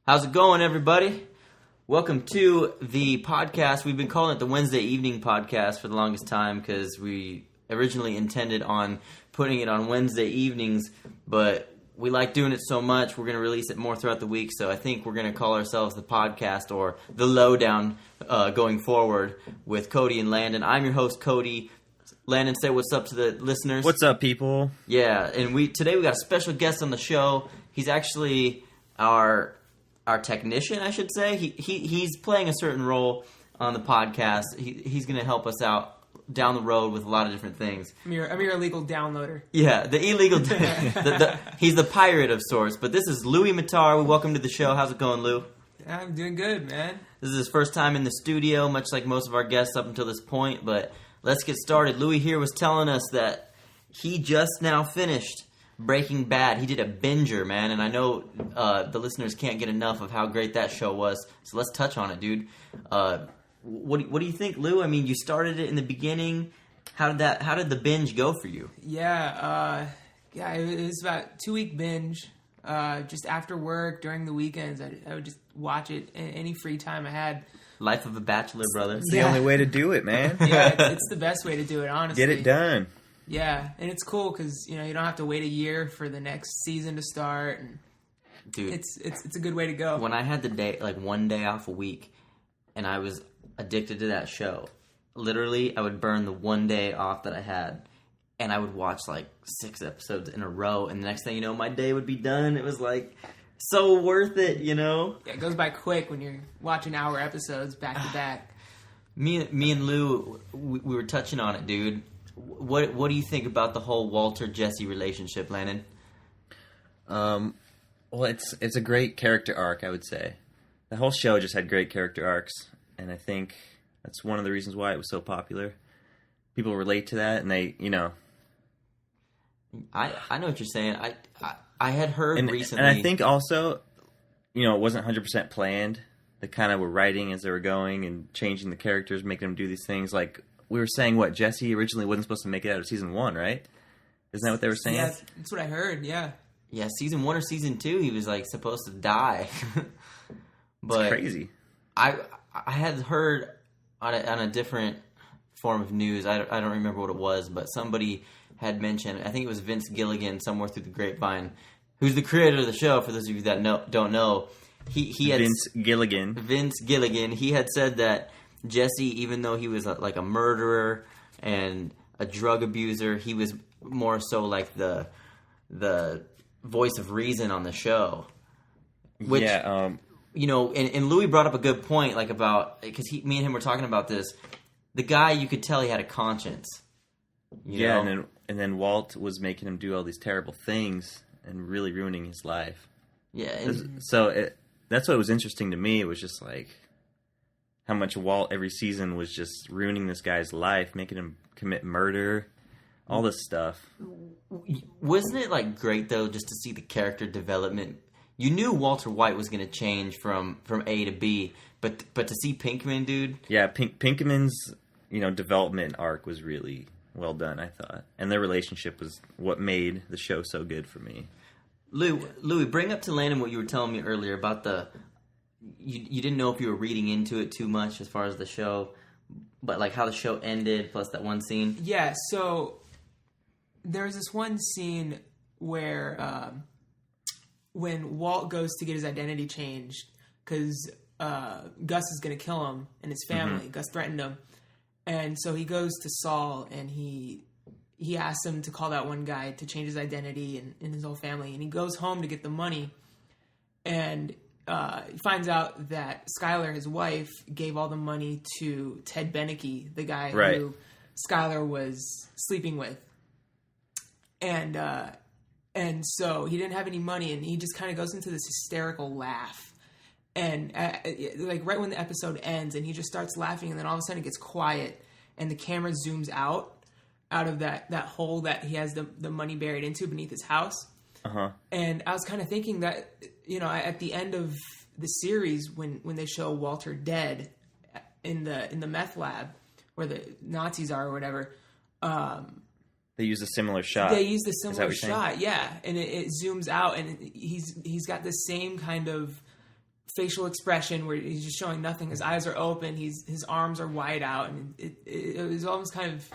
How's it going, everybody? Welcome to the podcast. We've been calling it the Wednesday Evening Podcast for the longest time because we originally intended on putting it on Wednesday evenings, but we like doing it so much, we're going to release it more throughout the week, so I think we're going to call ourselves the podcast or the lowdown going forward with Cody and Landon. I'm your host, Cody. Landon, say what's up to the listeners. What's up, people? Yeah, and today we got a special guest on the show. He's actually our technician, I should say. He's playing a certain role on the podcast. He's going to help us out down the road with a lot of different things. I'm your illegal downloader. Yeah, the illegal... he's the pirate of sorts. But this is Louie Mattar. Welcome to the show. How's it going, Lou? I'm doing good, man. This is his first time in the studio, much like most of our guests up until this point. But let's get started. Louie here was telling us that he just now finished Breaking Bad. He did a binger, man, and I know the listeners can't get enough of how great that show was. So let's touch on it, dude. What do you think, Lou? I mean, you started it in the beginning. How did the binge go for you? Yeah, it was about a 2-week binge. Just after work, during the weekends, I would just watch it any free time I had. Life of a bachelor, brother. It's the only way to do it, man. Yeah, it's the best way to do it, honestly. Get it done. Yeah, and it's cool because you don't have to wait a year for the next season to start. And dude, it's a good way to go. When I had the day, like one day off a week, and I was addicted to that show, literally, I would burn the one day off that I had, and I would watch like 6 episodes in a row, and the next thing you know, my day would be done. It was like so worth it, you know? Yeah, it goes by quick when you're watching hour episodes back to back. Me and Lou, we were touching on it, dude. What do you think about the whole Walter-Jesse relationship, Landon? Well, it's a great character arc, I would say. The whole show just had great character arcs, and I think that's one of the reasons why it was so popular. People relate to that, and they, I know what you're saying. I had heard recently... And I think also, it wasn't 100% planned. They kind of were writing as they were going and changing the characters, making them do these things. Like, we were saying, Jesse originally wasn't supposed to make it out of season 1, right? Isn't that what they were saying? Yeah, that's what I heard, yeah. Yeah, season 1 or season 2, he was, like, supposed to die. But it's crazy. I had heard on a different form of news, I don't remember what it was, but somebody had mentioned, I think it was Vince Gilligan, somewhere through the grapevine, who's the creator of the show, for those of you that don't know. He had Vince Gilligan, he had said that Jesse, even though he was like a murderer and a drug abuser, he was more so like the voice of reason on the show. Which, and Louie brought up a good point, like about, because me and him were talking about this. The guy, you could tell he had a conscience. You know? And then Walt was making him do all these terrible things and really ruining his life. Yeah. That's what was interesting to me. It was just like how much Walt every season was just ruining this guy's life, making him commit murder, all this stuff. Wasn't it like great though, just to see the character development? You knew Walter White was going to change from A to B, but to see Pinkman, dude. Yeah, Pinkman's development arc was really well done, I thought, and their relationship was what made the show so good for me. Louie, bring up to Landon what you were telling me earlier about the. You didn't know if you were reading into it too much as far as the show, but like how the show ended, plus that one scene. Yeah, so there's this one scene where when Walt goes to get his identity changed, because Gus is going to kill him and his family. Mm-hmm. Gus threatened him, and so he goes to Saul and he asks him to call that one guy to change his identity and his whole family, and he goes home to get the money, and he finds out that Skylar, his wife, gave all the money to Ted Beneke, the guy who Skylar was sleeping with. And so he didn't have any money, and he just kind of goes into this hysterical laugh. And like right when the episode ends, and he just starts laughing, and then all of a sudden it gets quiet, and the camera zooms out of that hole that he has the money buried into beneath his house. Uh-huh. And I was kind of thinking that, at the end of the series, when they show Walter dead in the meth lab where the Nazis are or whatever, they use a similar shot. They use the similar shot, yeah, and it zooms out, and he's got the same kind of facial expression where he's just showing nothing. His eyes are open. His arms are wide out, and it was almost kind of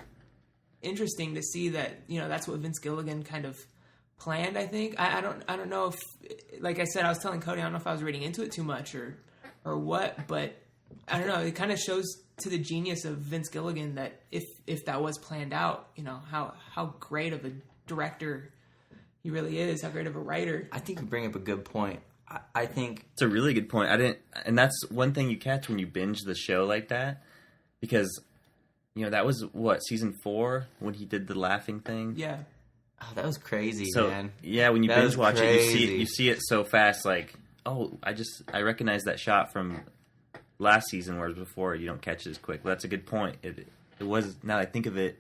interesting to see that, you know, that's what Vince Gilligan kind of planned. I think I don't know if, like I said, I was telling Cody, I don't know if I was reading into it too much or what, but I don't know. It kind of shows to the genius of Vince Gilligan that if that was planned out, you know, how great of a director he really is, how great of a writer. I think you bring up a good point. I think it's a really good point. And that's one thing you catch when you binge the show like that, because, you know, that was season 4 when he did the laughing thing. Yeah. Oh, that was crazy, so, man. Yeah, when you That binge watch crazy. it, you see it so fast. Like, oh, I recognize that shot from last season, whereas before you don't catch it as quick. Well, that's a good point. It was, now that I think of it,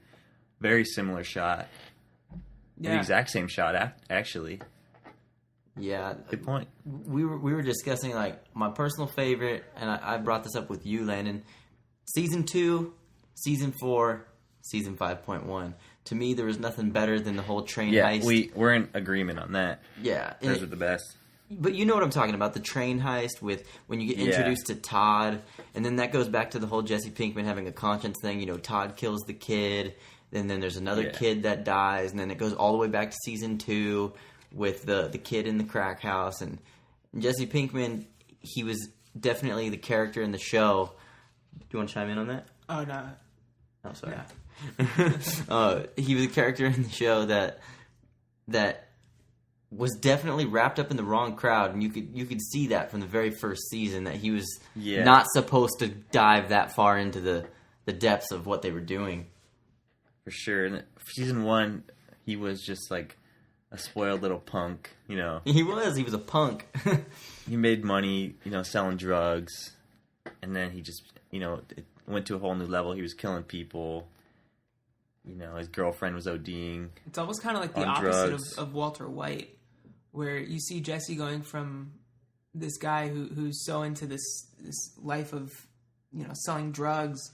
very similar shot. Yeah. The exact same shot, actually. Yeah. Good point. We were discussing, like, my personal favorite, and I brought this up with you, Landon. Season 2, Season 4, Season 5.1. To me, there was nothing better than the whole train heist. We're in agreement on that. Yeah. Those are the best. But you know what I'm talking about, the train heist with when you get introduced to Todd, and then that goes back to the whole Jesse Pinkman having a conscience thing. You know, Todd kills the kid, and then there's another kid that dies, and then it goes all the way back to Season 2 with the kid in the crack house. And Jesse Pinkman, he was definitely the character in the show. Do you want to chime in on that? Oh, no. Oh, sorry. Yeah. He was a character in the show that was definitely wrapped up in the wrong crowd, and you could see that from the very first season that he was not supposed to dive that far into the depths of what they were doing. For sure. And season 1, he was just like a spoiled little punk, you know. He was a punk. He made money, you know, selling drugs, and then he just, you know, it went to a whole new level. He was killing people. You know, his girlfriend was ODing. It's almost kind of like the opposite of Walter White, where you see Jesse going from this guy who's so into this life of, you know, selling drugs,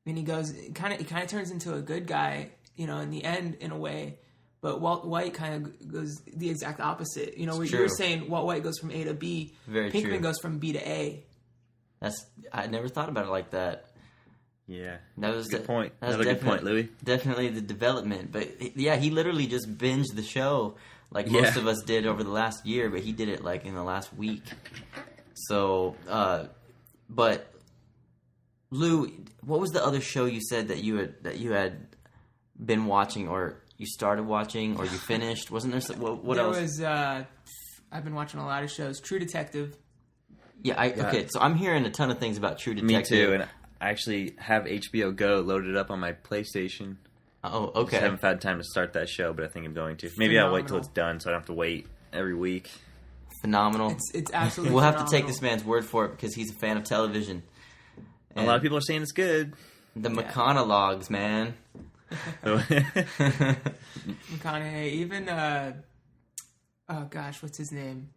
and he kind of turns into a good guy, you know, in the end, in a way. But Walt White kind of goes the exact opposite. You know, where you're saying Walt White goes from A to B, Pinkman goes from B to A. I never thought about it like that. Yeah, that was a good point. Another good point, Louie. Definitely the development, but yeah, he literally just binged the show like most of us did over the last year, but he did it like in the last week. So, but Lou, what was the other show you said that you had been watching, or you started watching, or you finished? Wasn't there what else? There was. I've been watching a lot of shows. True Detective. Yeah. Okay. So I'm hearing a ton of things about True Detective. Me too, and I actually have HBO Go loaded up on my PlayStation. Oh, okay. I haven't had time to start that show, but I think I'm going to. Maybe I'll wait till it's done, so I don't have to wait every week. Phenomenal. It's absolutely. We'll have to take this man's word for it because he's a fan of television. And a lot of people are saying it's good. The McConaughey, man. McConaughey, even oh gosh, what's his name?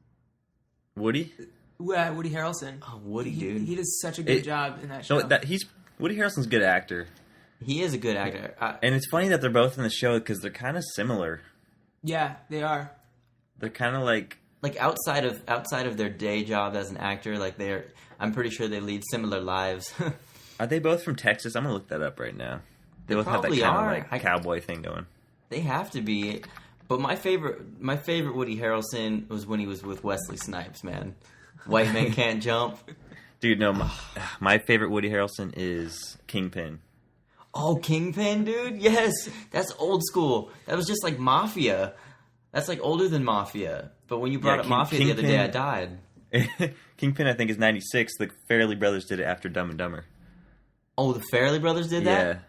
Woody. Woody Harrelson. Oh, Woody, dude. He does such a good job in that show. No, Woody Harrelson's a good actor. He is a good actor. And it's funny that they're both in the show because they're kind of similar. Yeah, they are. They're kind of like outside of their day job as an actor, like I'm pretty sure they lead similar lives. Are they both from Texas? I'm gonna look that up right now. They both have that kind of like cowboy thing going. They have to be. But my favorite Woody Harrelson was when he was with Wesley Snipes, man. White Men Can't Jump. Dude, no, my favorite Woody Harrelson is Kingpin. Oh, Kingpin, dude? Yes. That's old school. That was just like Mafia. That's like older than Mafia. But when you brought up Mafia the other day, I died. Kingpin, I think, is 96. The Farrelly Brothers did it after Dumb and Dumber. Oh, the Farrelly Brothers did that? Yeah.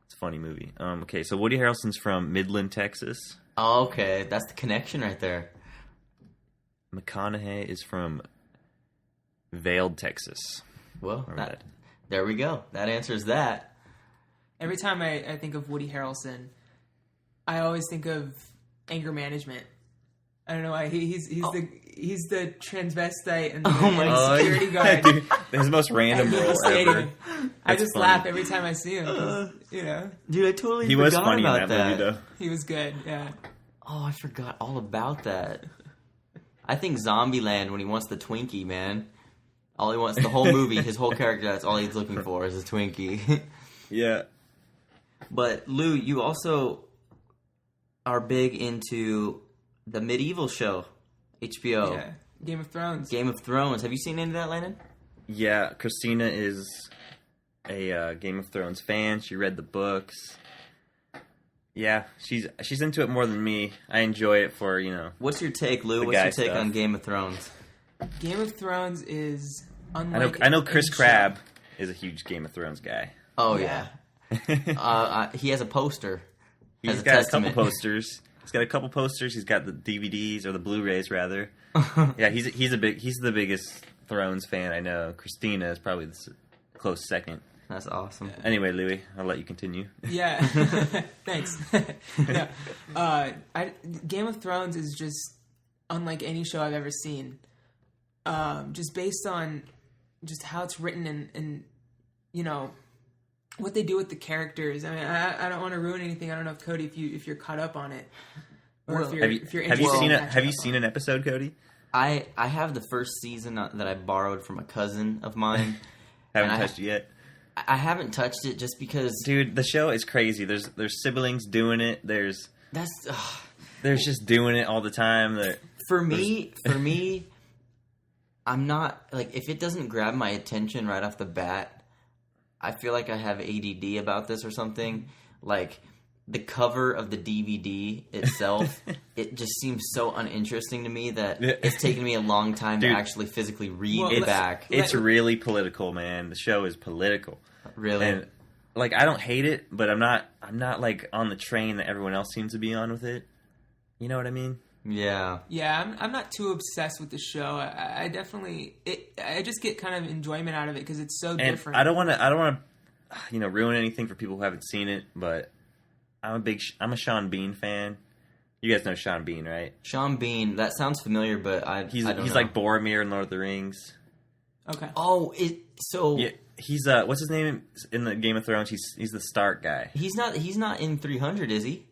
It's a funny movie. Okay, so Woody Harrelson's from Midland, Texas. Oh, okay. That's the connection right there. McConaughey is from Vailed, Texas. Well, there we go. That answers that. Every time I think of Woody Harrelson, I always think of Anger Management. I don't know why. He's the transvestite and the security guard. Dude, his most random role ever. I just laugh every time I see him. You know, dude, I totally he forgot was funny about in that movie, though. He was good. Yeah. Oh, I forgot all about that. I think Zombieland when he wants the Twinkie, man. All he wants the whole movie, his whole character. That's all he's looking for is a Twinkie. Yeah. But Lou, you also are big into the medieval show, HBO. Yeah, Game of Thrones. Game of Thrones. Have you seen any of that, Landon? Yeah, Christina is a Game of Thrones fan. She read the books. Yeah, she's into it more than me. I enjoy it for, What's your take, Lou? The What's your guy take stuff. on Game of Thrones? Game of Thrones is unlike. I know Chris any show. Crabbe is a huge Game of Thrones guy. Oh, yeah. He has a poster. He's As a got testament. a couple posters. He's got a couple posters. He's got the DVDs or the Blu-rays rather. Yeah, he's the biggest Thrones fan I know. Christina is probably the close second. That's awesome. Anyway, Louie, I'll let you continue. Yeah, thanks. No, Game of Thrones is just unlike any show I've ever seen. Just based on just how it's written and what they do with the characters. I mean, I don't want to ruin anything. I don't know if Cody, if you're caught up on it, or Well, if you're have you interested. seen an episode, Cody? I have the first season that I borrowed from a cousin of mine. Haven't And touched it yet. I haven't touched it just because Dude, the show is crazy. There's siblings doing it. There's just doing it all the time. for me, I'm not like if it doesn't grab my attention right off the bat, I feel like I have ADD about this or something. Like the cover of the DVD itself, it just seems so uninteresting to me that it's taken me a long time Dude, to actually physically read well, it let's- back. It's really political, man. The show is political. Really? And like I don't hate it, but I'm not like on the train that everyone else seems to be on with it. You know what I mean? Yeah. Yeah, I'm not too obsessed with the show. I definitely I just get kind of enjoyment out of it because it's so And different. I don't want to ruin anything for people who haven't seen it, but I'm a Sean Bean fan. You guys know Sean Bean, right? Sean Bean, that sounds familiar, but He's I don't know. like Boromir in Lord of the Rings. Okay. Oh, so Yeah, he's what's his name in the Game of Thrones? He's the Stark guy. he's not in 300, is he?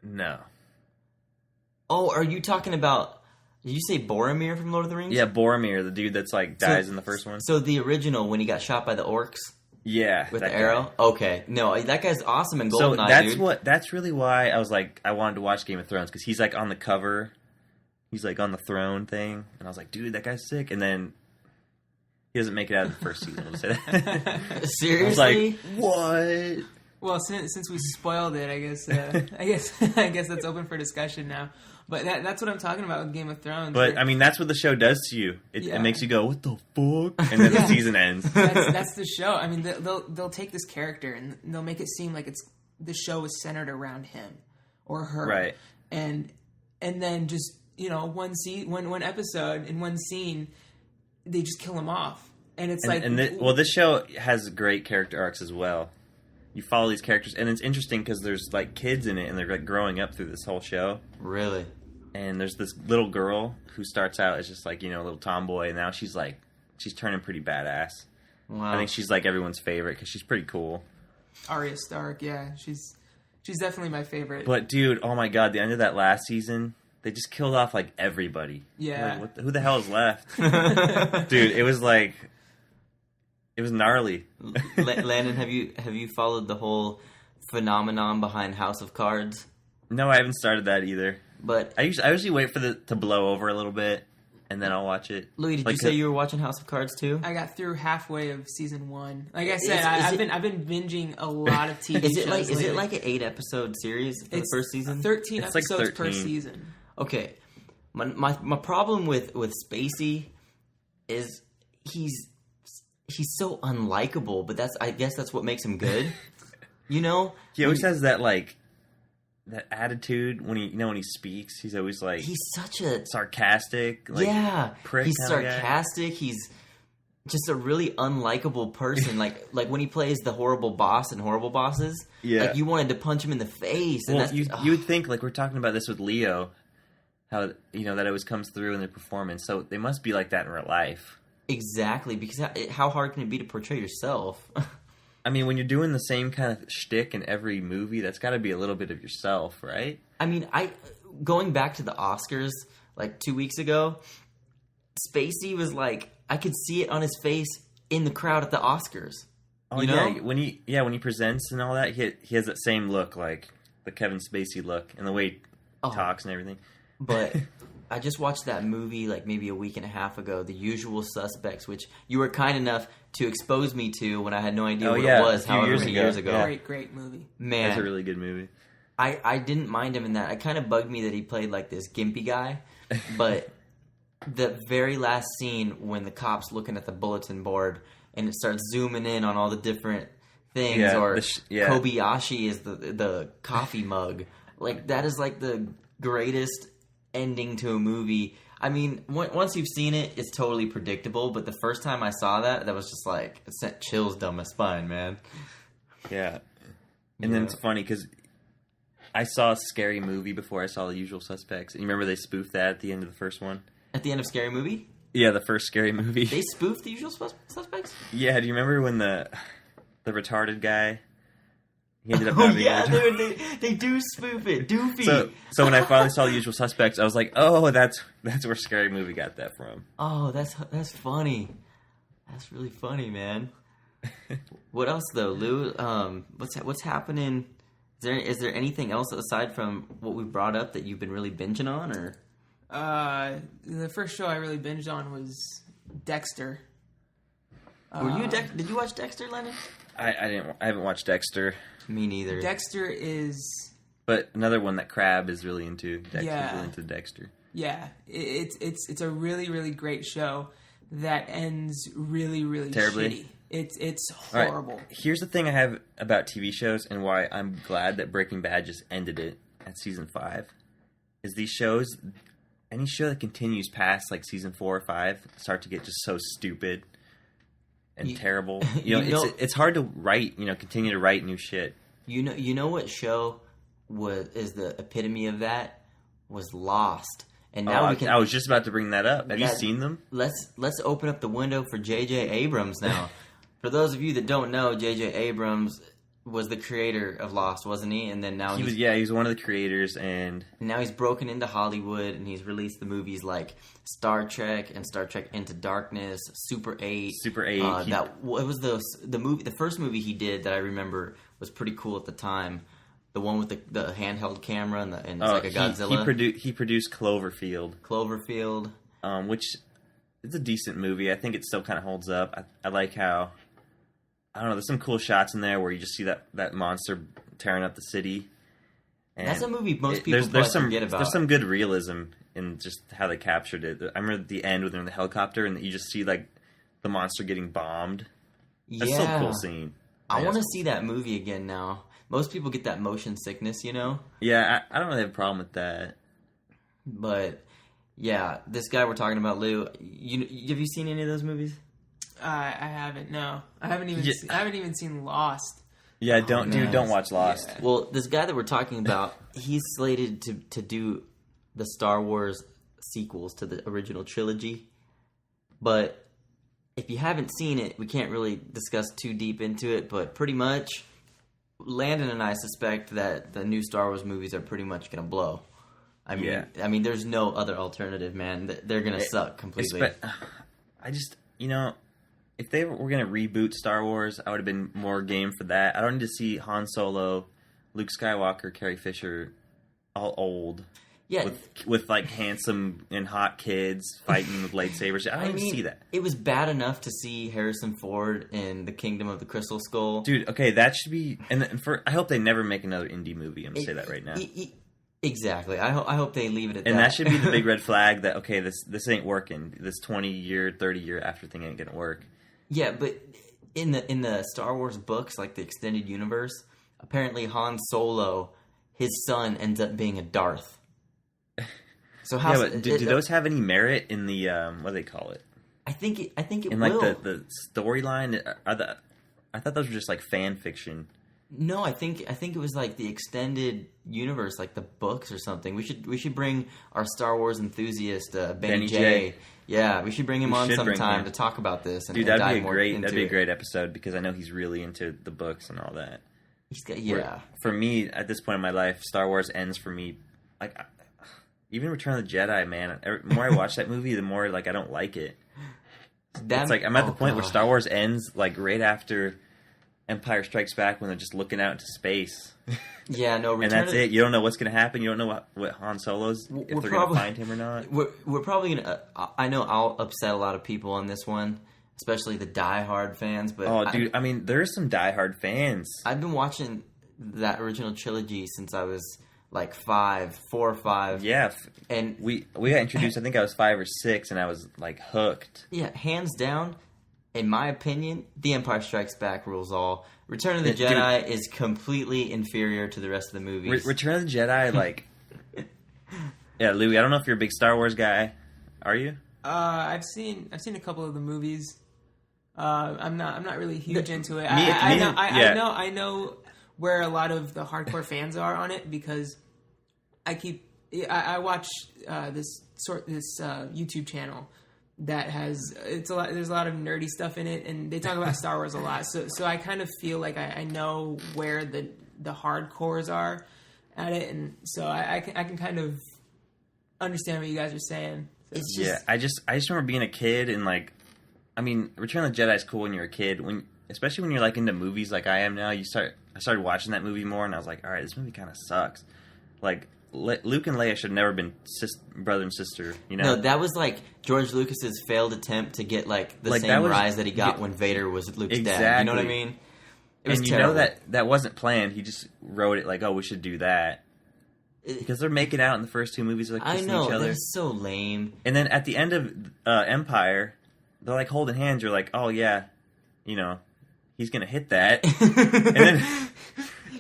No. Oh, are you talking about? Did you say Boromir from Lord of the Rings? Yeah, Boromir, the dude that's like dies in the first one. So the original when he got shot by the orcs Yeah, with that the guy. arrow. Okay, no, that guy's awesome in So Goldeneye, that's really why I was like I wanted to watch Game of Thrones because he's like on the cover, he's like on the throne thing, and I was like, dude, that guy's sick. And then he doesn't make it out of the first season. We'll say that. dude. Seriously? I was like, what? Well, since we spoiled it, I guess that's open for discussion now. But that's what I'm talking about with Game of Thrones. But I mean, that's what the show does to you. It Yeah. makes you go, what the fuck? And then the season ends. that's the show. I mean, they'll take this character and they'll make it seem like the show is centered around him or her, Right. And then just one episode in one scene, they just kill him off, and it's This show has great character arcs as well. You follow these characters, and it's interesting because there's like kids in it, and they're like growing up through this whole show. Really? And there's this little girl who starts out as just like a little tomboy, and now she's turning pretty badass. Wow. I think she's like everyone's favorite because she's pretty cool. Arya Stark. Yeah, she's definitely my favorite. But dude, oh my god, the end of that last season, they just killed off like everybody. Yeah. Like, who the hell is left? Dude, it was like. It was gnarly. Landon, have you followed the whole phenomenon behind House of Cards? No, I haven't started that either. But I usually wait for to blow over a little bit, and then I'll watch it. Louis, did you say you were watching House of Cards too? I got through halfway of season 1. Like I said, Is I've been binging a lot of TV Is it shows. is it lately. like an 8-episode series for the first season? 13 It's like episodes per 13. season. Okay, my problem with Spacey is he's so unlikable, but I guess that's what makes him good. He always has that that attitude when he speaks. He's always like he's such a sarcastic. Prick he's kinda guy. sarcastic. He's just a really unlikable person. like when he plays the horrible boss in Horrible Bosses. Yeah. Like you wanted to punch him in the face. And Well, that's you would think we're talking about this with Leo, how that always comes through in their performance. So they must be like that in real life. exactly, because how hard can it be to portray yourself? I mean, when you're doing the same kind of shtick in every movie, that's got to be a little bit of yourself, right? I mean, going back to the Oscars like 2 weeks ago, Spacey was like, I could see it on his face in the crowd at the Oscars. Oh, you know? Yeah, when he presents and all that, he has that same look, like the Kevin Spacey look, and the way he talks and everything. But I just watched that movie like maybe a week and a half ago, The Usual Suspects, which you were kind enough to expose me to when I had no idea what it was, however many years ago. Yeah. Great movie. Man. That's a really good movie. I didn't mind him in that. It kind of bugged me that he played like this gimpy guy, but the very last scene when the cop's looking at the bulletin board and it starts zooming in on all the different things, Kobayashi is the coffee mug. Like, that is like the greatest ending to a movie. I mean, once you've seen it, it's totally predictable, but the first time I saw that was just like, it sent chills down my spine, man. Yeah. And then it's funny because I saw a Scary Movie before I saw The Usual Suspects. And you remember they spoofed that at the end of the first one? At the end of Scary Movie? Yeah, the first Scary Movie. They spoofed The Usual Suspects? Yeah, do you remember when the retarded guy, he ended up they do spoof it. Doofy. So when I finally saw The Usual Suspects, I was like, oh, that's where Scary Movie got that from. Oh, that's funny. That's really funny, man. What else though, Lou? What's happening? Is there anything else aside from what we brought up that you've been really binging on, or? The first show I really binged on was Dexter. Did you watch Dexter, Lennon? I haven't watched Dexter. Me neither. Dexter is... But another one that Crab is really into. Dexter's really into Dexter. Yeah, it's a really, really great show that ends really, really terribly shitty. It's horrible. Right. Here's the thing I have about TV shows and why I'm glad that Breaking Bad just ended it at season 5. Is these shows, any show that continues past like season 4 or 5 start to get just so stupid and terrible. It's hard to write, continue to write new shit. You know what show is the epitome of that? Was Lost. And now I was just about to bring that up. Have you seen them? Let's open up the window for J.J. Abrams now. For those of you that don't know, J.J. Abrams was the creator of Lost, wasn't he? And then now he was one of the creators, and now he's broken into Hollywood, and he's released the movies like Star Trek and Star Trek Into Darkness, Super 8. It was the movie. The first movie he did that I remember was pretty cool at the time. The one with the handheld camera and it's like a Godzilla. He produced Cloverfield. Which is a decent movie. I think it still kind of holds up. I like how, I don't know, there's some cool shots in there where you just see that monster tearing up the city. And that's a movie most people forget about. There's some good realism in just how they captured it. I remember at the end when they're in the helicopter and you just see like the monster getting bombed. That's still a cool scene. I want to see that movie again now. Most people get that motion sickness, Yeah, I don't really have a problem with that. But, yeah, this guy we're talking about, Lou, have you seen any of those movies? I haven't, no. I haven't even seen Lost. Yeah, don't watch Lost. Yeah. Well, this guy that we're talking about, he's slated to do the Star Wars sequels to the original trilogy. But if you haven't seen it, we can't really discuss too deep into it, but pretty much Landon and I suspect that the new Star Wars movies are pretty much going to blow. I mean, there's no other alternative, man. They're going to suck completely. I just, if they were going to reboot Star Wars, I would have been more game for that. I don't need to see Han Solo, Luke Skywalker, Carrie Fisher, all old. Yeah. With like handsome and hot kids fighting with lightsabers. I don't need to see that. It was bad enough to see Harrison Ford in The Kingdom of the Crystal Skull. Dude, okay, that should be... And I hope they never make another indie movie. I'm going to say that right now. Exactly. I hope they leave it at that. And that should be the big red flag that, okay, this ain't working. This 20-year, 30-year after thing ain't going to work. Yeah, but in the Star Wars books, like the extended universe, apparently Han Solo, his son, ends up being a Darth. So how? Yeah, but do those have any merit in the what do they call it? I think it in will. Like the storyline. I thought those were just like fan fiction. No, I think it was like the extended universe, like the books or something. We should bring our Star Wars enthusiast Benny J. Yeah, we should bring him on sometime to talk about this. And, dude, that'd be a great episode because I know he's really into the books and all that. Yeah. For me, at this point in my life, Star Wars ends for me like. even Return of the Jedi, man. The more I watch that movie, the more like I don't like it. It's like I'm at the point where Star Wars ends like right after Empire Strikes Back when they're just looking out into space. Yeah, no, and that's it. You don't know what's going to happen. You don't know what Han Solo's, if they're going to find him or not. We're probably going to... I know I'll upset a lot of people on this one, especially the diehard fans. But I mean, there's some diehard fans. I've been watching that original trilogy since I was like 4 or 5. Yeah. And we got introduced, I think I was 5 or 6, and I was like hooked. Yeah, hands down, in my opinion, The Empire Strikes Back rules all. Return of the Jedi is completely inferior to the rest of the movies. Return of the Jedi, like... Yeah, Louie, I don't know if you're a big Star Wars guy. Are you? I've seen a couple of the movies. I'm not really huge into it. I know where a lot of the hardcore fans are on it because I watch this YouTube channel that has there's a lot of nerdy stuff in it, and they talk about Star Wars a lot. So I kind of feel like I know where the hardcores are at it, and so I can kind of understand what you guys are saying. So I just remember being a kid and like, I mean, Return of the Jedi is cool when you're a kid, especially when you're like into movies like I am now. I started watching that movie more, and I was like, all right, this movie kind of sucks. Like, Luke and Leia should have never been brother and sister, you know? No, that was like George Lucas's failed attempt to get like the same rise that he got when Vader was Luke's dad. You know what I mean? It was terrible. You know that wasn't planned. He just wrote it like, oh, we should do that. Because they're making out in the first 2 movies, like kissing each other. That's so lame. And then at the end of Empire, they're like holding hands. You're like, oh yeah, you know, he's gonna hit that.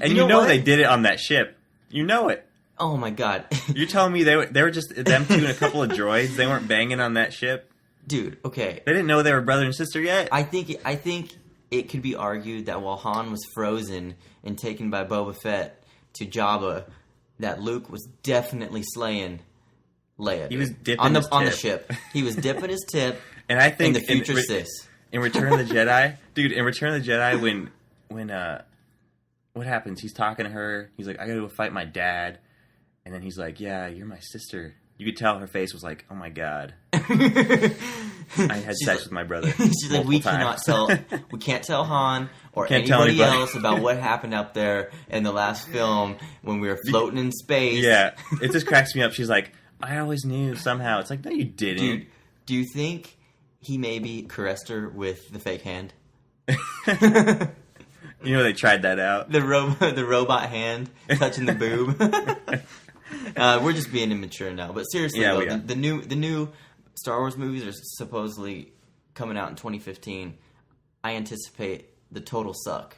and you know they did it on that ship. You know it. Oh my god! You're telling me they were just them 2 and a couple of droids? They weren't banging on that ship, dude. Okay, they didn't know they were brother and sister yet. I think it could be argued that while Han was frozen and taken by Boba Fett to Jabba, that Luke was definitely slaying Leia. He was dipping on his the tip. ship. He was dipping his tip. And I think in the future sis. In Return of the Jedi, dude. In Return of the Jedi, when what happens? He's talking to her. He's like, I gotta go fight my dad. And then he's like, yeah, you're my sister. You could tell her face was like, oh my god. I had sex with my brother. She's like, we can't tell Han or anybody else about what happened up there in the last film when we were floating in space. Yeah, it just cracks me up. She's like, I always knew somehow. It's like, no, you didn't. Dude, do you think he maybe caressed her with the fake hand? You know, they tried that out. The robot hand touching the boob. We're just being immature now, but seriously, though, the new Star Wars movies are supposedly coming out in 2015. I anticipate the total suck.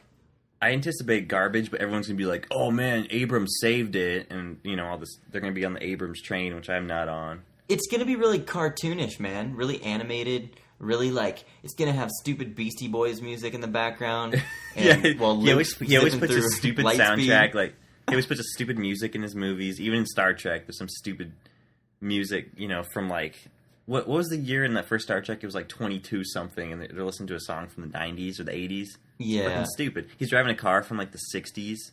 I anticipate garbage, but everyone's gonna be like, "Oh man, Abrams saved it," and you know all this. They're gonna be on the Abrams train, which I'm not on. It's gonna be really cartoonish, man. Really animated. Really like it's gonna have stupid Beastie Boys music in the background. And, he always puts a stupid soundtrack like. He always puts a stupid music in his movies. Even in Star Trek, there's some stupid music, you know, from like... What was the year in that first Star Trek? It was like 22 something, and they're listening to a song from the 90s or the 80s. Yeah. It's freaking stupid. He's driving a car from like the 60s.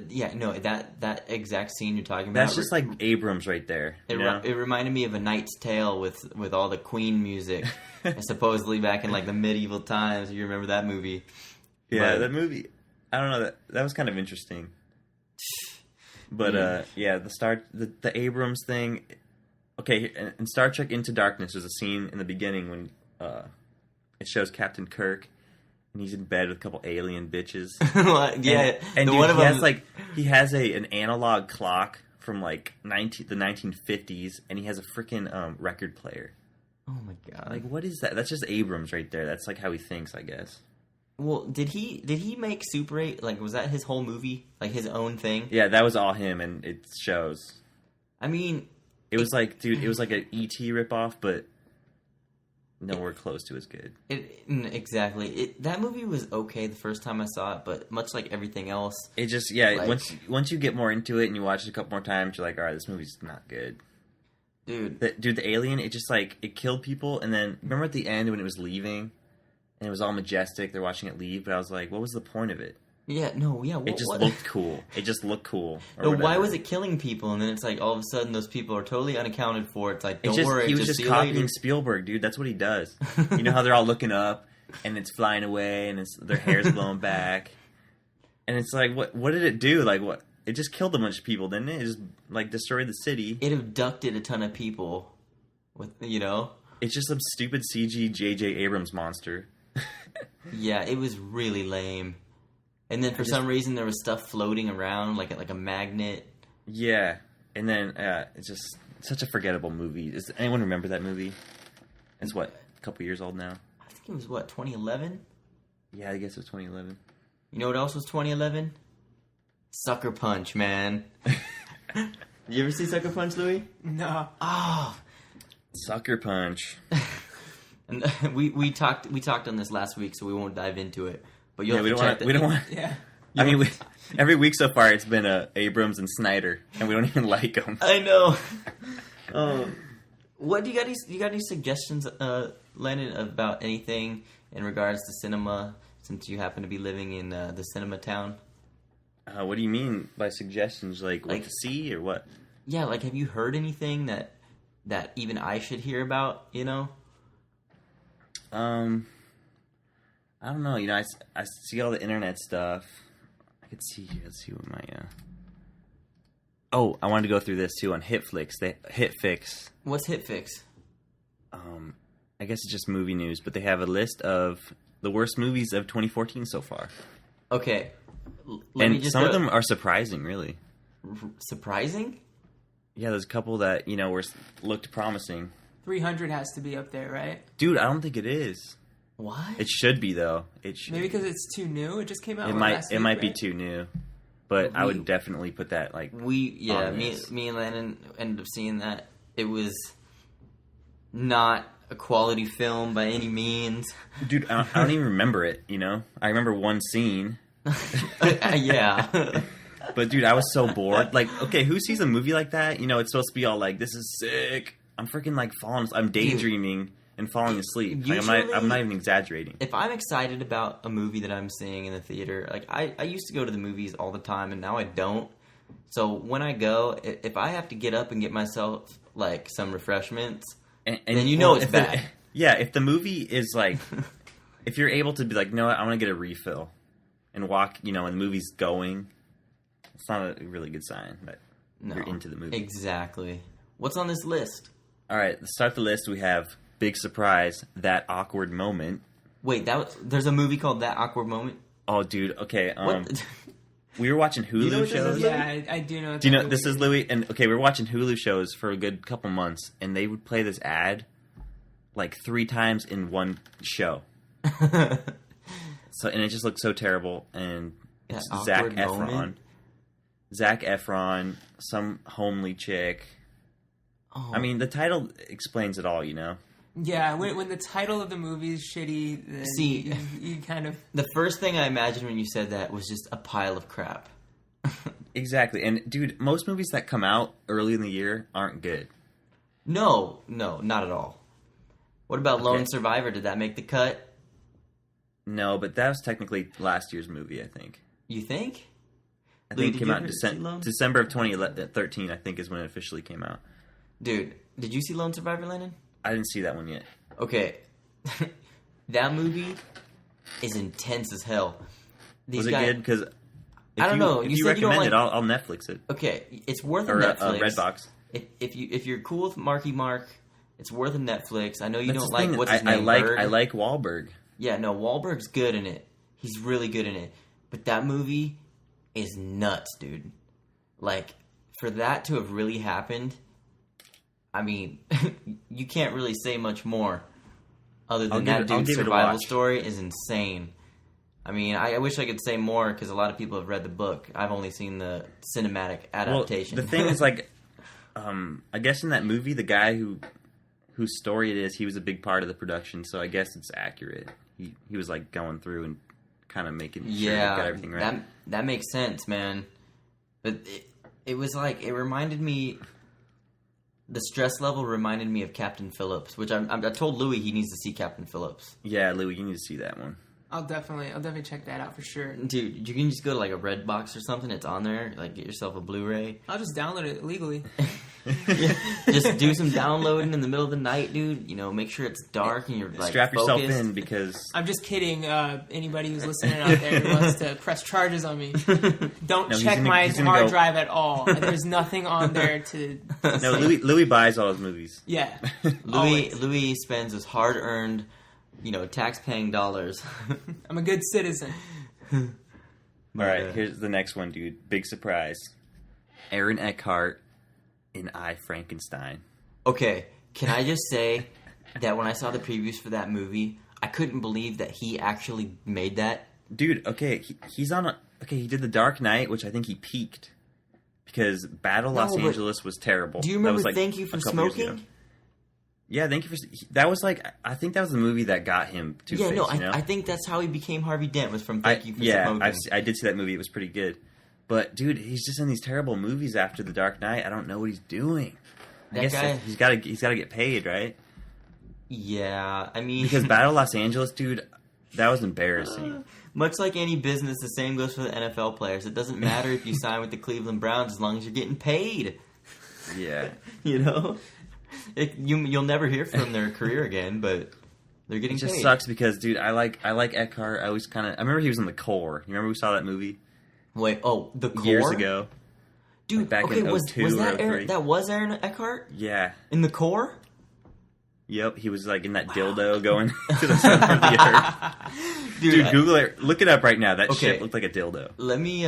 Yeah, no, that exact scene you're talking about... That's just like Abrams right there. It reminded me of A Knight's Tale with all the Queen music. Supposedly back in like the medieval times. You remember that movie. Yeah, that movie... I don't know. That was kind of interesting. But the Abrams thing. Okay, in Star Trek Into Darkness, there's a scene in the beginning when it shows Captain Kirk and he's in bed with a couple alien bitches. Yeah, and dude, he has an analog clock from like the 1950s, and he has a freaking record player. Oh my god! Like, what is that? That's just Abrams right there. That's like how he thinks, I guess. Well, did he make Super 8? Like, was that his whole movie? Like, his own thing? Yeah, that was all him, and it shows. I mean... It was like, dude, it was like an E.T. ripoff, but nowhere close to as good. Exactly. That movie was okay the first time I saw it, but much like everything else... It just, once you get more into it and you watch it a couple more times, you're like, alright, this movie's not good. Dude. The alien, it just, like, it killed people, and then, remember at the end when it was leaving... And it was all majestic. They're watching it leave. But I was like, what was the point of it? Yeah, no, yeah. It just looked cool. It just looked cool. No, why was it killing people? And then it's like all of a sudden those people are totally unaccounted for. It's like, don't worry, he was just just copying Spielberg, dude. That's what he does. You know how they're all looking up and it's flying away and their hair's blowing back, and it's like, what did it do? Like what? It just killed a bunch of people, didn't it? It just like destroyed the city. It abducted a ton of people. With it's just some stupid CG J.J. Abrams monster. Yeah, it was really lame. And then for some reason there was stuff floating around like a magnet. Yeah, and then it's just such a forgettable movie. Does anyone remember that movie? It's a couple years old now. I think it was 2011. Yeah, I guess it was 2011. You know what else was 2011? Sucker Punch, man. You ever see Sucker Punch, Louie? No. Oh, Sucker Punch. and we talked on this last week, so we won't dive into it. But We don't want. Yeah. I mean, every week so far it's been Abrams and Snyder, and we don't even like them. I know. What do you got? You got any suggestions, Landon, about anything in regards to cinema? Since you happen to be living in the cinema town. What do you mean by suggestions? Like what to see or what? Yeah, like have you heard anything that even I should hear about? I don't know. I see all the internet stuff. I could see here. Let's see what my. Oh, I wanted to go through this too on HitFlix. HitFix. What's HitFix? I guess it's just movie news, but they have a list of the worst movies of 2014 so far. Okay, some of them are surprising, really. Surprising? Yeah, there's a couple that looked promising. 300 has to be up there, right? Dude, I don't think it is. What? It should be though. It should. Maybe because it's too new. It just came out. It might be too new, but I would definitely put that me and Landon ended up seeing that. It was not a quality film by any means. Dude, I don't even remember it. I remember one scene. Yeah. But dude, I was so bored. Like, okay, who sees a movie like that? It's supposed to be all like, this is sick. I'm freaking falling. I'm daydreaming. And falling asleep. I'm not even exaggerating. If I'm excited about a movie that I'm seeing in the theater, I used to go to the movies all the time, and now I don't. So when I go, if I have to get up and get myself some refreshments, then it's bad. If the movie is if you're able to be no, I want to get a refill, and walk, and the movie's going, it's not a really good sign that you're into the movie. Exactly. What's on this list? All right, let's start the list. We have. Big surprise, That Awkward Moment. Wait, there's a movie called That Awkward Moment? Oh, dude, okay. We were watching Hulu shows. Yeah, I do know. Do you know this is Louie? And we were watching Hulu shows for a good couple months, and they would play this ad 3 times in one show. And it just looked so terrible. And it's Zac Efron. Zac Efron, some homely chick. Oh. I mean, the title explains it all, Yeah, when the title of the movie is shitty, then you kind of... The first thing I imagined when you said that was just a pile of crap. Exactly. And, dude, most movies that come out early in the year aren't good. No, not at all. What about Lone Survivor? Did that make the cut? No, but that was technically last year's movie, I think. You think? I think it came out in December of 2013, I think, is when it officially came out. Dude, did you see Lone Survivor, Landon? I didn't see that one yet. Okay. That movie is intense as hell. Was it good? Because I don't know. If you recommend it, I'll Netflix it. Okay, it's worth a Netflix. Redbox. If you're cool with Marky Mark, it's worth a Netflix. I know you don't like what's his name. I like Wahlberg. Yeah, no, Wahlberg's good in it. He's really good in it. But that movie is nuts, dude. For that to have really happened, I mean, you can't really say much more other than that dude's survival story is insane. I mean, I wish I could say more because a lot of people have read the book. I've only seen the cinematic adaptation. Well, the thing is, I guess in that movie, the guy whose story it is, he was a big part of the production, so I guess it's accurate. He was going through and kind of making sure he got everything right. That makes sense, man. But it was it reminded me. The stress level reminded me of Captain Phillips, which I told Louie he needs to see Captain Phillips. Yeah, Louie, you need to see that one. I'll definitely check that out for sure. Dude, you can just go to like a Redbox or something. It's on there. Like, get yourself a Blu-ray. I'll just download it legally. Yeah, just do some downloading in the middle of the night, dude. You know, make sure it's dark and you're like Strap yourself focused. in because I'm just kidding. Anybody who's listening out there who wants to press charges on me, don't check my hard drive at all. There's nothing on there to. No, Louie buys all his movies. Yeah, Louie spends his hard-earned, tax-paying dollars. I'm a good citizen. All right, here's the next one, dude. Big surprise. Aaron Eckhart in I, Frankenstein. Okay, can I just say that when I saw the previews for that movie, I couldn't believe that he actually made that. Dude, okay, he's on a... Okay, he did The Dark Knight, which I think he peaked. Because Battle Los Angeles was terrible. Do you remember that was like Thank You for Smoking? Yeah, Thank You for... That was like... I think that was the movie that got him Two-Face, I think that's how he became Harvey Dent, was from Thank You for Smoking. Yeah, I did see that movie. It was pretty good. But, dude, he's just in these terrible movies after The Dark Knight. I don't know what he's doing. I guess he's got to get paid, right? Yeah, I mean... Because Battle Los Angeles, dude, that was embarrassing. Much like any business, the same goes for the NFL players. It doesn't matter if you sign with the Cleveland Browns as long as you're getting paid. Yeah. You'll never hear from their career again, but they're getting paid. It just sucks because, dude, I like Eckhart. I remember he was in The Core. You remember we saw that movie? Wait, The Core? Years ago. Dude, like back in 02 was or that 03. that was Aaron Eckhart? Yeah. In The Core? Yep, he was like in that dildo going to the center of the earth. Dude, Google it. Look it up right now. That shit looked like a dildo. Let me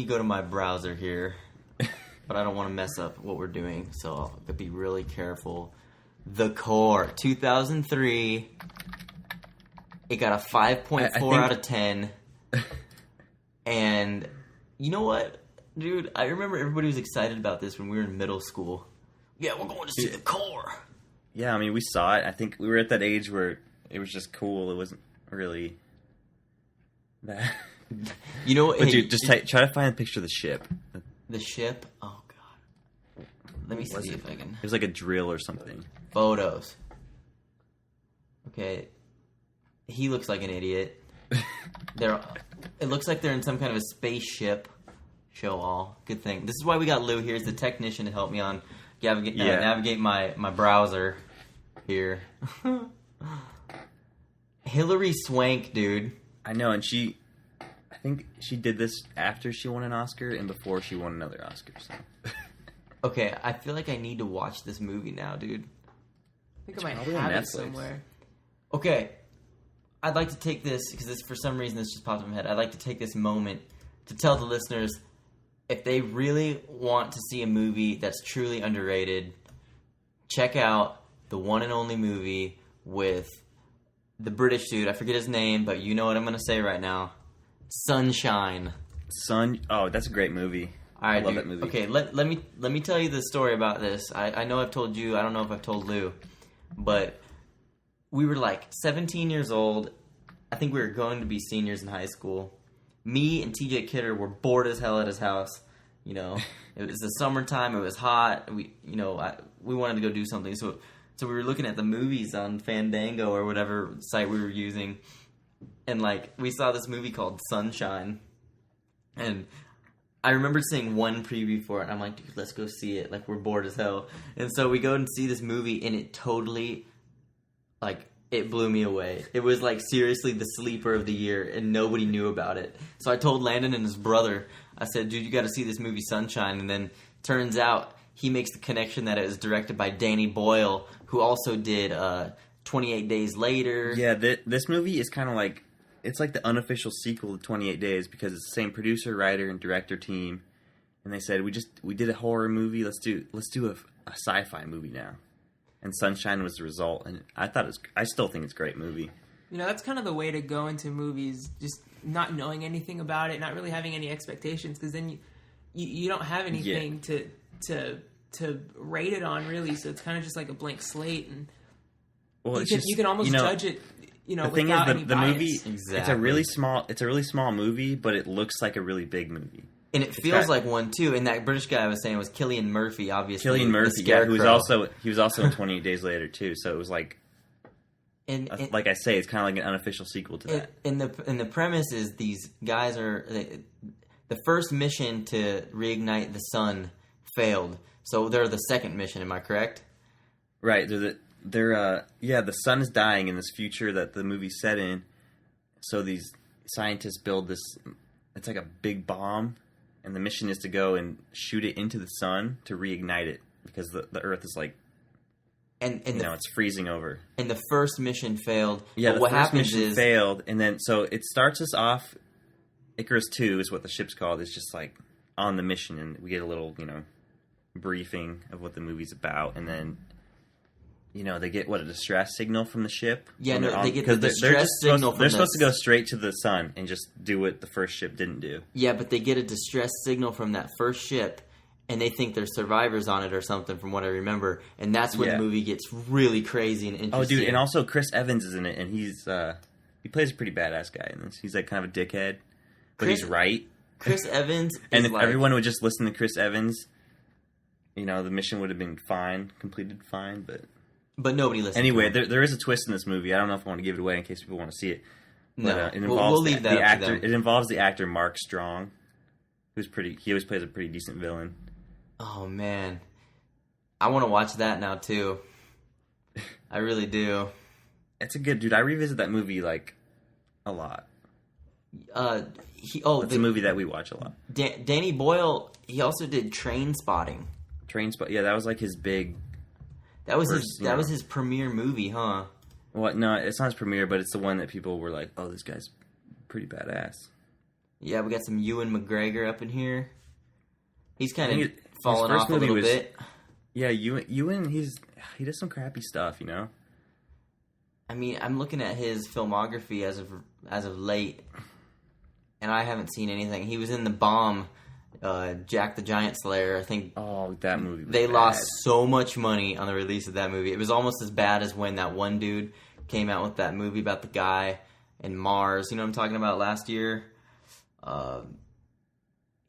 go to my browser here. But I don't want to mess up what we're doing, so I'll be really careful. The Core, 2003. It got a 5.4 out of 10. And you know what, dude? I remember everybody was excited about this when we were in middle school. Yeah, we're going to see The Core. Yeah, I mean, we saw it. I think we were at that age where it was just cool. It wasn't really that. But dude, just try to find a picture of the ship. The ship? Oh, God. Let me see if I can. It was like a drill or something. Photos. Okay. He looks like an idiot. It looks like they're in some kind of a spaceship. Show all. Good thing. This is why we got Lou here as the technician to help me on navigate my browser here. Hilary Swank, dude. I know, and I think she did this after she won an Oscar and before she won another Oscar. So. Okay, I feel like I need to watch this movie now, dude. I think I might have it somewhere. Okay, I'd like to take this, because for some reason this just popped in my head. I'd like to take this moment to tell the listeners, if they really want to see a movie that's truly underrated, check out the one and only movie with the British dude. I forget his name, but you know what I'm going to say right now. Sunshine. Oh, that's a great movie. All right, I love dude. that movie. Okay, let me tell you the story about this. I know I've told you. I don't know if I've told Lou, but we were like 17 years old. I think we were going to be seniors in high school. Me and TJ Kidder were bored as hell at his house. You know, it was the summertime. It was hot. We wanted to go do something. So we were looking at the movies on Fandango or whatever site we were using, and like we saw this movie called Sunshine, and I remember seeing one preview for it, and I'm like, dude, let's go see it. Like, we're bored as hell. And so we go and see this movie, and it totally, like, it blew me away. It was, like, seriously the sleeper of the year, and nobody knew about it. So I told Landon and his brother, I said, dude, you got to see this movie Sunshine. And then turns out he makes the connection that it was directed by Danny Boyle, who also did 28 Days Later. Yeah, this movie is kind of like, it's like the unofficial sequel to 28 Days because it's the same producer, writer, and director team. And they said, we did a horror movie. Let's do a sci-fi movie now. And Sunshine was the result. And I still think it's a great movie. You know, that's kind of the way to go into movies, just not knowing anything about it, not really having any expectations, because then you don't have anything to rate it on, really. So it's kind of just like a blank slate, and you can almost judge it. You know, the thing is, the movie, exactly. It's a really small movie, but it looks like a really big movie. And it feels like one too. And that British guy I was saying was Cillian Murphy, obviously. Cillian Murphy, yeah, he was also in 28 Days Later too. So it was like, And like I say, it's kind of like an unofficial sequel to that. And the premise is these guys are the first mission to reignite the sun failed, so they're the second mission. Am I correct? Right. The sun is dying in this future that the movie's set in. So these scientists build this. It's like a big bomb, and the mission is to go and shoot it into the sun to reignite it because the Earth is like. And it's freezing over. And the first mission failed. Yeah, but what happens is failed, and then so it starts us off. Icarus 2 is what the ship's called. It's just like on the mission, and we get a little, briefing of what the movie's about, and then, they get a distress signal from the ship. Yeah, no, they get the distress signal. They're supposed to go straight to the sun and just do what the first ship didn't do. Yeah, but they get a distress signal from that first ship. And they think there's survivors on it or something, from what I remember. And that's when the movie gets really crazy and interesting. Oh, dude, and also Chris Evans is in it, and he plays a pretty badass guy in this. He's like kind of a dickhead, but he's right. Chris Evans and if everyone would just listen to Chris Evans, the mission would have been completed fine, but nobody listened. Anyway, there is a twist in this movie. I don't know if I want to give it away in case people want to see it. No, but, it involves we'll leave that the up actor. to them. It involves the actor Mark Strong, who's pretty. He always plays a pretty decent villain. Oh, man. I want to watch that now, too. I really do. It's a good... Dude, I revisit that movie, a lot. It's a movie that we watch a lot. Danny Boyle, he also did Train Spotting. Yeah, that was, his big... That was his premiere movie, huh? Well, no, it's not his premiere, but it's the one that people were like, oh, this guy's pretty badass. Yeah, we got some Ewan McGregor up in here. He's kind of... falling off a little bit. Yeah, Ewan, he does some crappy stuff, I mean, I'm looking at his filmography as of late, and I haven't seen anything. He was in The Bomb, Jack the Giant Slayer. I think. Oh, that movie. They lost so much money on the release of that movie. It was almost as bad as when that one dude came out with that movie about the guy in Mars. You know what I'm talking about? Last year.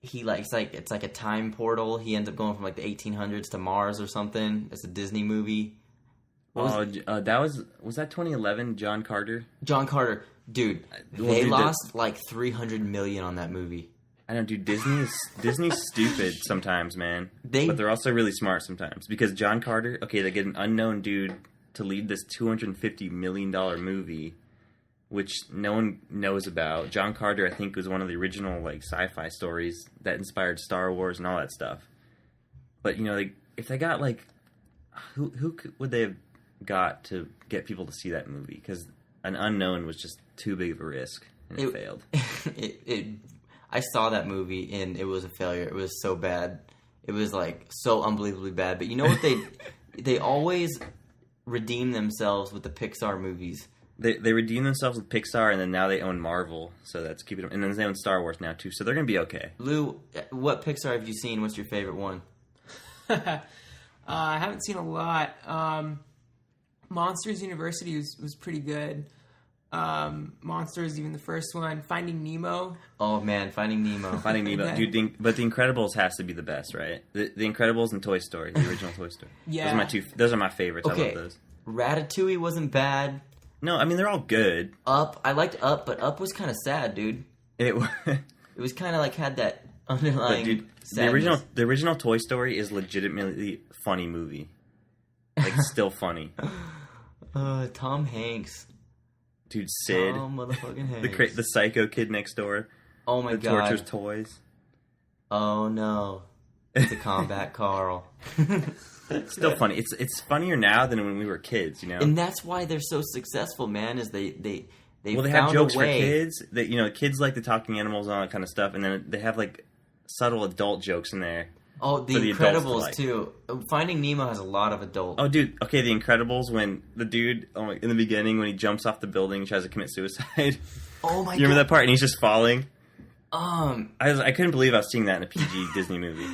It's like a time portal. He ends up going from the 1800s to Mars or something. It's a Disney movie. Was that 2011? John Carter. John Carter, dude. They lost $300 million on that movie. I know, dude. Disney's stupid sometimes, man. But they're also really smart sometimes because John Carter. Okay, they get an unknown dude to lead this $250 million movie. Which no one knows about. John Carter, I think, was one of the original sci-fi stories that inspired Star Wars and all that stuff. But if they got who would they have got to get people to see that movie? Because an unknown was just too big of a risk, and it failed. I saw that movie and it was a failure. It was so bad. It was so unbelievably bad. But you know what they always redeem themselves with the Pixar movies. They redeem themselves with Pixar, and then now they own Marvel, so that's keeping them. And then they own Star Wars now too, so they're gonna be okay. Lou, what Pixar have you seen? What's your favorite one? I haven't seen a lot. Monsters University was pretty good. Monsters, even the first one. Finding Nemo. Oh man, Finding Nemo. Finding Nemo, dude. But The Incredibles has to be the best, right? The Incredibles and Toy Story, the original Toy Story. Yeah, those are my favorites. Okay. I love those. Ratatouille wasn't bad. No, I mean they're all good. Up, I liked Up, but Up was kind of sad, dude. It was kind of had that underlying. Sadness. The original Toy Story is legitimately a funny movie. Still funny. Tom Hanks. Dude, Sid. Tom motherfucking Hanks. The psycho kid next door. Oh my god. Tortures toys. Oh no. It's a combat Carl. It's still funny. It's funnier now than when we were kids, And that's why they're so successful, man. Is they have jokes for kids. That kids like the talking animals and all that kind of stuff, and then they have subtle adult jokes in there. Oh, The Incredibles too. Finding Nemo has a lot of adult. Oh, dude. Okay, The Incredibles when the dude in the beginning when he jumps off the building and tries to commit suicide. Oh my god! You remember that part? And he's just falling. I couldn't believe I was seeing that in a PG Disney movie.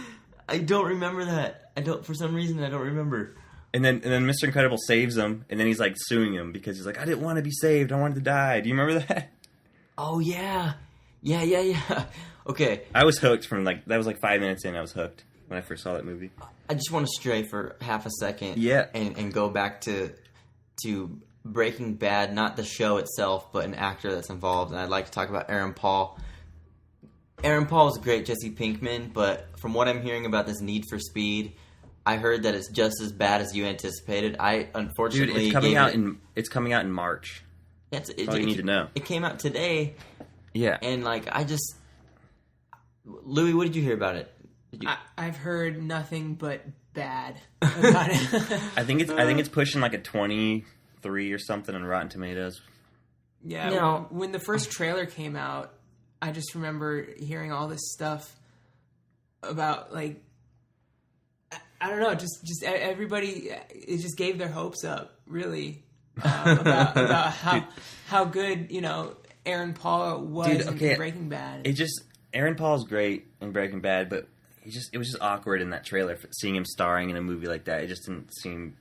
I don't remember that. For some reason, I don't remember. And then Mr. Incredible saves him, and then he's suing him because he's I didn't want to be saved. I wanted to die. Do you remember that? Oh yeah. Okay. I was hooked from that was 5 minutes in. I was hooked when I first saw that movie. I just want to stray for half a second. Yeah. And go back to Breaking Bad, not the show itself, but an actor that's involved. And I'd like to talk about Aaron Paul. Aaron Paul is a great Jesse Pinkman, but from what I'm hearing about this Need for Speed, I heard that it's just as bad as you anticipated. I unfortunately... Dude, it's coming out in March. That's all you need to know. It came out today. Yeah. And, like, Louie, what did you hear about it? I've heard nothing but bad about it. I think it's pushing like a 23 or something on Rotten Tomatoes. Yeah, when the first trailer came out, I just remember hearing all this stuff about, like, I don't know, just everybody, it just gave their hopes up, really, about how good, Aaron Paul was in Breaking Bad. Aaron Paul's great in Breaking Bad, but it was just awkward in that trailer, seeing him starring in a movie like that. It just didn't seem,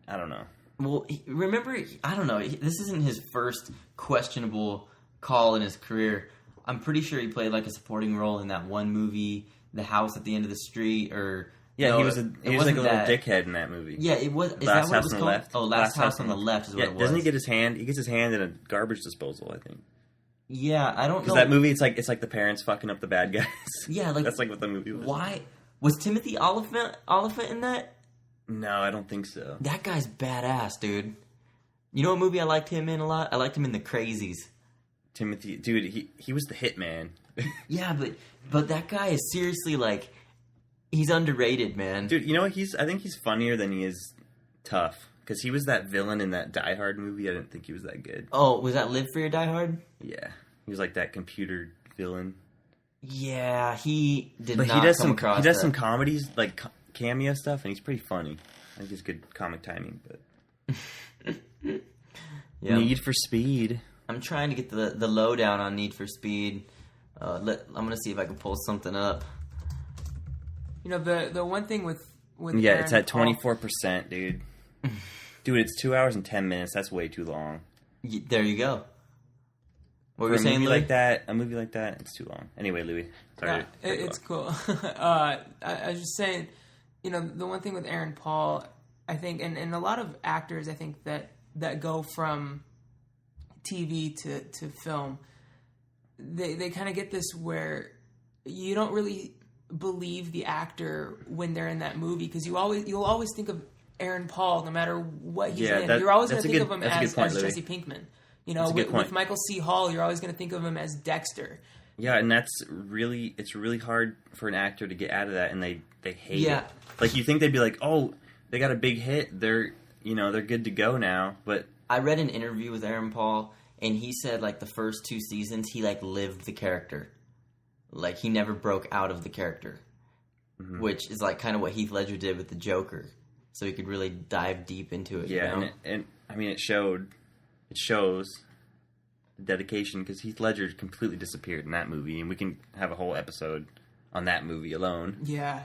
I don't know. Well, remember, I don't know, this isn't his first questionable call in his career. I'm pretty sure he played like a supporting role in that one movie, The House at the End of the Street, or... Yeah, no, he was like a little dickhead in that movie. Yeah, it was... Is Last that what it House was on the called? Left. Oh, Last House on the Left is what it was. Doesn't he get his hand... He gets his hand in a garbage disposal, I think. Yeah, I don't know. Because that movie, it's like the parents fucking up the bad guys. Yeah, like... That's like what the movie was. Why? Was Timothy Oliphant in that? No, I don't think so. That guy's badass, dude. You know what movie I liked him in a lot? I liked him in The Crazies. Timothy... Dude, he was the hitman. Yeah, but that guy is seriously, like... He's underrated, man. Dude, you know what? I think he's funnier than he is tough. Because he was that villain in that Die Hard movie. I didn't think he was that good. Oh, was that Live Free or Die Hard? Yeah. He was like that computer villain. Yeah, he did but not come across he does that. some comedies, like cameo stuff, and he's pretty funny. I think he's good comic timing, but... Yeah. Need for Speed. I'm trying to get the lowdown on Need for Speed. I'm going to see if I can pull something up. The one thing with yeah, Aaron it's at Paul, 24%, dude. Dude, it's 2 hours and 10 minutes. That's way too long. There you go. What were For you saying, Louie? a movie like that, it's too long. Anyway, Louie, sorry. Yeah, it's cool. I was just saying, the one thing with Aaron Paul, I think, and a lot of actors, I think that go from TV to film, they kind of get this where you don't really believe the actor when they're in that movie, because you'll always think of Aaron Paul no matter what he's in. You're always going to think of him as Jesse Pinkman. With Michael C. Hall, you're always going to think of him as Dexter. Yeah, and it's really hard for an actor to get out of that, and they hate it. Like, you think they'd be like, oh, they got a big hit, they're good to go now, but... I read an interview with Aaron Paul, and he said, like, the first 2 seasons, he, like, lived the character. Like, he never broke out of the character. Mm-hmm. Which is, like, kind of what Heath Ledger did with the Joker. So he could really dive deep into it, Yeah, and I mean, it shows the dedication, because Heath Ledger completely disappeared in that movie, and we can have a whole episode on that movie alone. Yeah.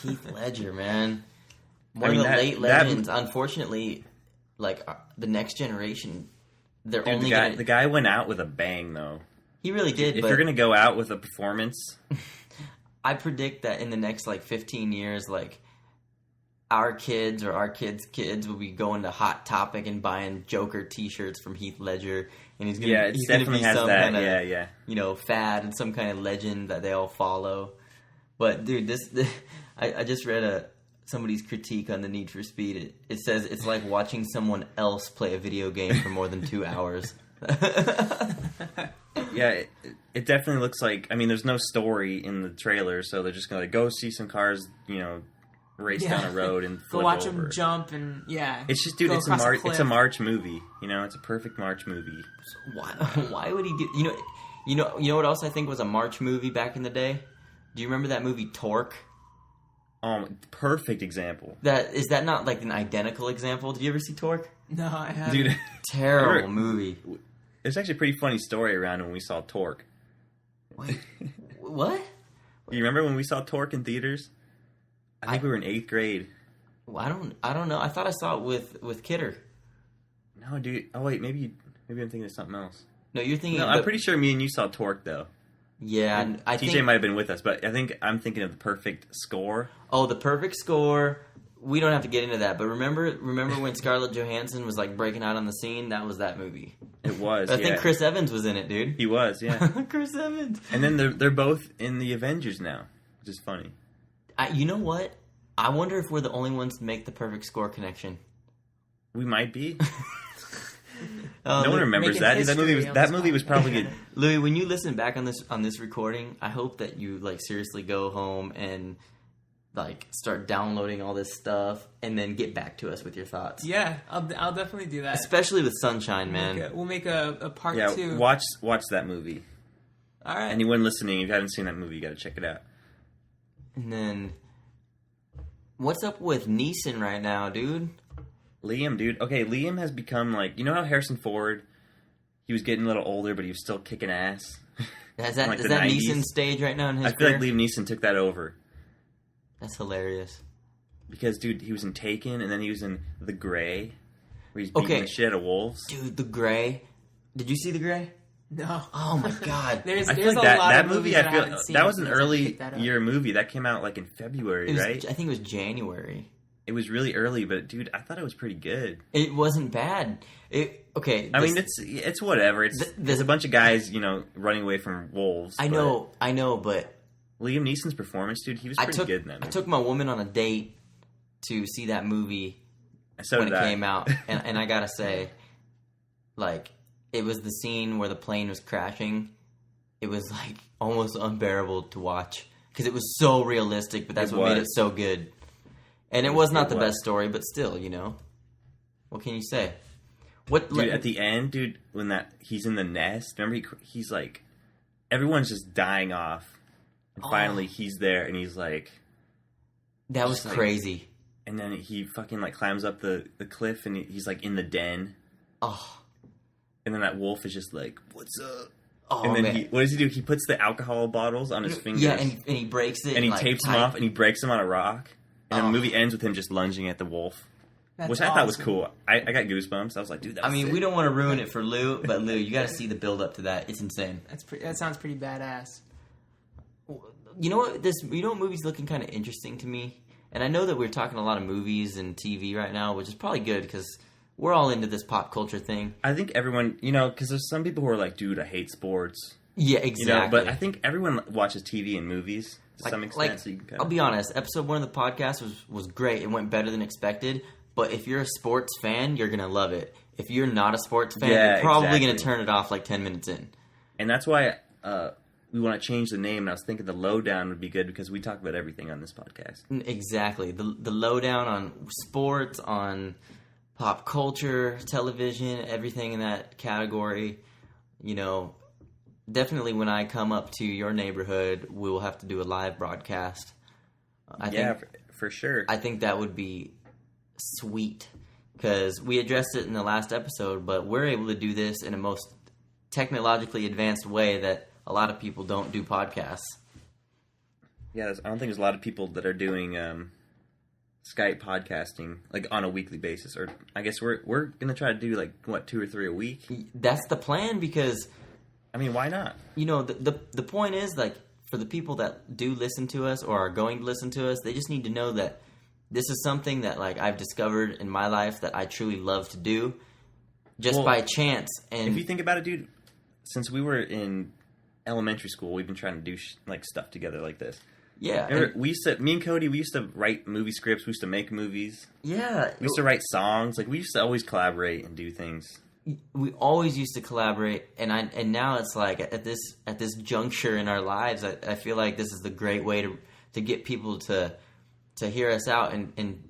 Heath Ledger, man. One of the late legends. Unfortunately, like, the next generation, they're Dude, only the guy went out with a bang, though. He really did. If you're going to go out with a performance... I predict that in the next, like, 15 years, like, our kids or our kids' kids will be going to Hot Topic and buying Joker T-shirts from Heath Ledger, and he's gonna be some kind of fad and some kind of legend that they all follow. But dude, I just read somebody's critique on the Need for Speed. It says it's like watching someone else play a video game for more than 2 hours. Yeah, it definitely looks like... I mean, there's no story in the trailer, so they're just going to go see some cars, race down a road and flip go watch over. them jump and It's just, dude, it's a March movie. It's a perfect March movie. Why would he do? You know what else I think was a March movie back in the day? Do you remember that movie Torque? Perfect example. Is that not like an identical example? Did you ever see Torque? No, I haven't. Dude, terrible movie. There's actually a pretty funny story around when we saw Torque. Wait, what? Do you remember when we saw Torque in theaters? I think we were in 8th grade. Well, I don't know. I thought I saw it with Kidder. No, dude. Oh wait, maybe I'm thinking of something else. No, you're thinking. No, I'm pretty sure me and you saw Torque though. Yeah, TJ might have been with us, but I'm thinking of The Perfect Score. Oh, The Perfect Score we don't have to get into that, but remember when Scarlett Johansson was like breaking out on the scene? That was that movie. It was. I think Chris Evans was in it, dude. He was, yeah. Chris Evans. And then they're both in the Avengers now, which is funny. You know what? I wonder if we're the only ones to make the perfect score connection. We might be. No one remembers that. That movie was probably good. Louie, when you listen back on this recording, I hope that you like seriously go home and like start downloading all this stuff and then get back to us with your thoughts. Yeah, I'll definitely do that. Especially with Sunshine, man. We'll make a part 2. Yeah, watch that movie. All right. Anyone listening, if you haven't seen that movie, you got to check it out. And then, what's up with Neeson right now, dude? Liam, dude. Okay, Liam has become like, you know how Harrison Ford, he was getting a little older, but he was still kicking ass. Is that Neeson stage right now in his career? I feel like Liam Neeson took that over. That's hilarious. Because, dude, he was in Taken, and then he was in The Grey, where he's beating the shit out of wolves. Dude, The Grey. Did you see The Grey? No. Oh my god. there's I feel a like lot that of movie. movies I feel haven't seen that was an since I early picked that up. year movie that came out like in February, right? I think it was January. It was really early, but dude, I thought it was pretty good. It wasn't bad. I mean, it's whatever. There's a bunch of guys, running away from wolves. I know, but Liam Neeson's performance, dude, he was pretty good in that movie. I took my woman on a date to see that movie when it came out, and I gotta say, like, it was the scene where the plane was crashing. It was like almost unbearable to watch because it was so realistic, but that's what made it so good. And it was not the best story, but still, what can you say? Dude, at the end, dude, when he's in the nest, remember he's like, everyone's just dying off, and finally he's there, and he's like, that was crazy. And then he fucking like climbs up the cliff, and he's like in the den. Oh. And then that wolf is just like, "What's up?" Oh, and then man. what does he do? He puts the alcohol bottles on his fingers. Yeah, and he breaks it. And he tapes them off, and he breaks them on a rock. And the movie ends with him just lunging at the wolf. Which I thought was cool. I got goosebumps. I was like, dude, that's we don't want to ruin it for Lou, but Lou, you got to see the build up to that. It's insane. That sounds pretty badass. You know what? What movie's looking kind of interesting to me? And I know that we're talking a lot of movies and TV right now, which is probably good because we're all into this pop culture thing. I think everyone, because there's some people who are like, dude, I hate sports. Yeah, exactly. But I think everyone watches TV and movies to some extent. So I'll be honest, episode 1 of the podcast was great. It went better than expected. But if you're a sports fan, you're going to love it. If you're not a sports fan, you're probably going to turn it off like 10 minutes in. And that's why we want to change the name. And I was thinking the Lowdown would be good because we talk about everything on this podcast. Exactly. The lowdown on sports, on pop culture, television, everything in that category. Definitely when I come up to your neighborhood, we will have to do a live broadcast. I think, for sure. I think that would be sweet because we addressed it in the last episode, but we're able to do this in a most technologically advanced way that a lot of people don't do podcasts. Yeah, I don't think there's a lot of people that are doing Skype podcasting like on a weekly basis, or I guess we're gonna try to do like 2 or 3 a week. That's the plan because I mean, why not? The point is like for the people that do listen to us or are going to listen to us, they just need to know that this is something that like I've discovered in my life that I truly love to do just by chance. And if you think about it, dude, since we were in elementary school, we've been trying to do stuff together like this. Yeah. Remember, me and Cody, we used to write movie scripts. We used to make movies. Yeah. We used to write songs. Like we used to always collaborate and do things. We always used to collaborate, and now it's like at this juncture in our lives, I feel like this is the great way to get people to hear us out, and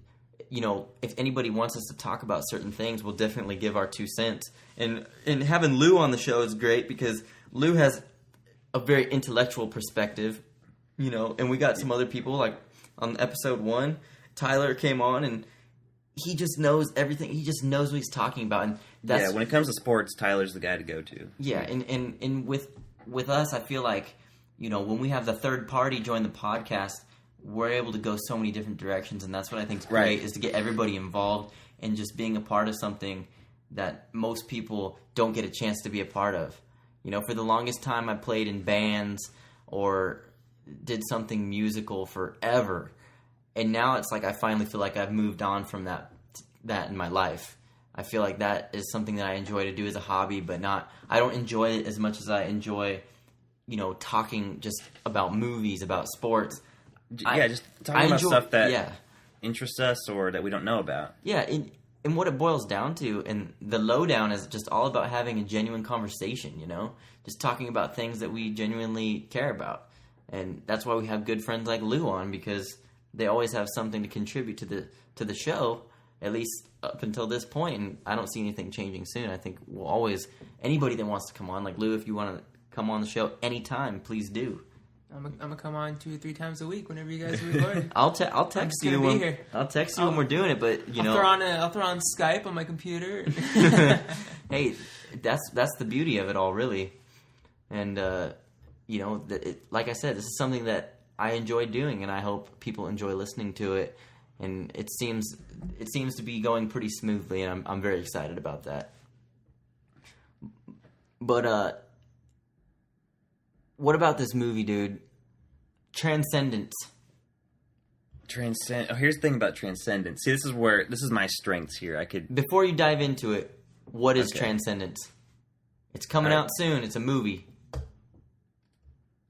if anybody wants us to talk about certain things, we'll definitely give our 2 cents. And having Lou on the show is great because Lou has a very intellectual perspective, and we got some other people like on episode 1, Tyler came on and he just knows everything. He just knows what he's talking about, and that's when it comes to sports, Tyler's the guy to go to. Yeah, and with us, I feel like when we have the third party join the podcast, we're able to go so many different directions, and that's what I think is great is to get everybody involved and just being a part of something that most people don't get a chance to be a part of. For the longest time, I played in bands or did something musical forever. And now it's like I finally feel like I've moved on from that in my life. I feel like that is something that I enjoy to do as a hobby, but I don't enjoy it as much as I enjoy, talking just about movies, about sports. Just talking about stuff that interests us or that we don't know about. Yeah, and what it boils down to, and the lowdown is just all about having a genuine conversation, Just talking about things that we genuinely care about. And that's why we have good friends like Lou on, because they always have something to contribute to the show, at least up until this point, and I don't see anything changing soon. I think we'll always, anybody that wants to come on, like Lou, if you want to come on the show anytime, please do. I'm gonna come on 2 or 3 times a week whenever you guys record. I'll text you when I'll text you when we're doing it, but I'll throw on Skype on my computer. Hey, that's the beauty of it all, really. And like I said, this is something that I enjoy doing, and I hope people enjoy listening to it. And it seems to be going pretty smoothly, and I'm very excited about that. But what about this movie, dude? Transcendence. Here's the thing about Transcendence. See, this is my strengths here. Before you dive into it, what is Transcendence? It's coming out soon. It's a movie.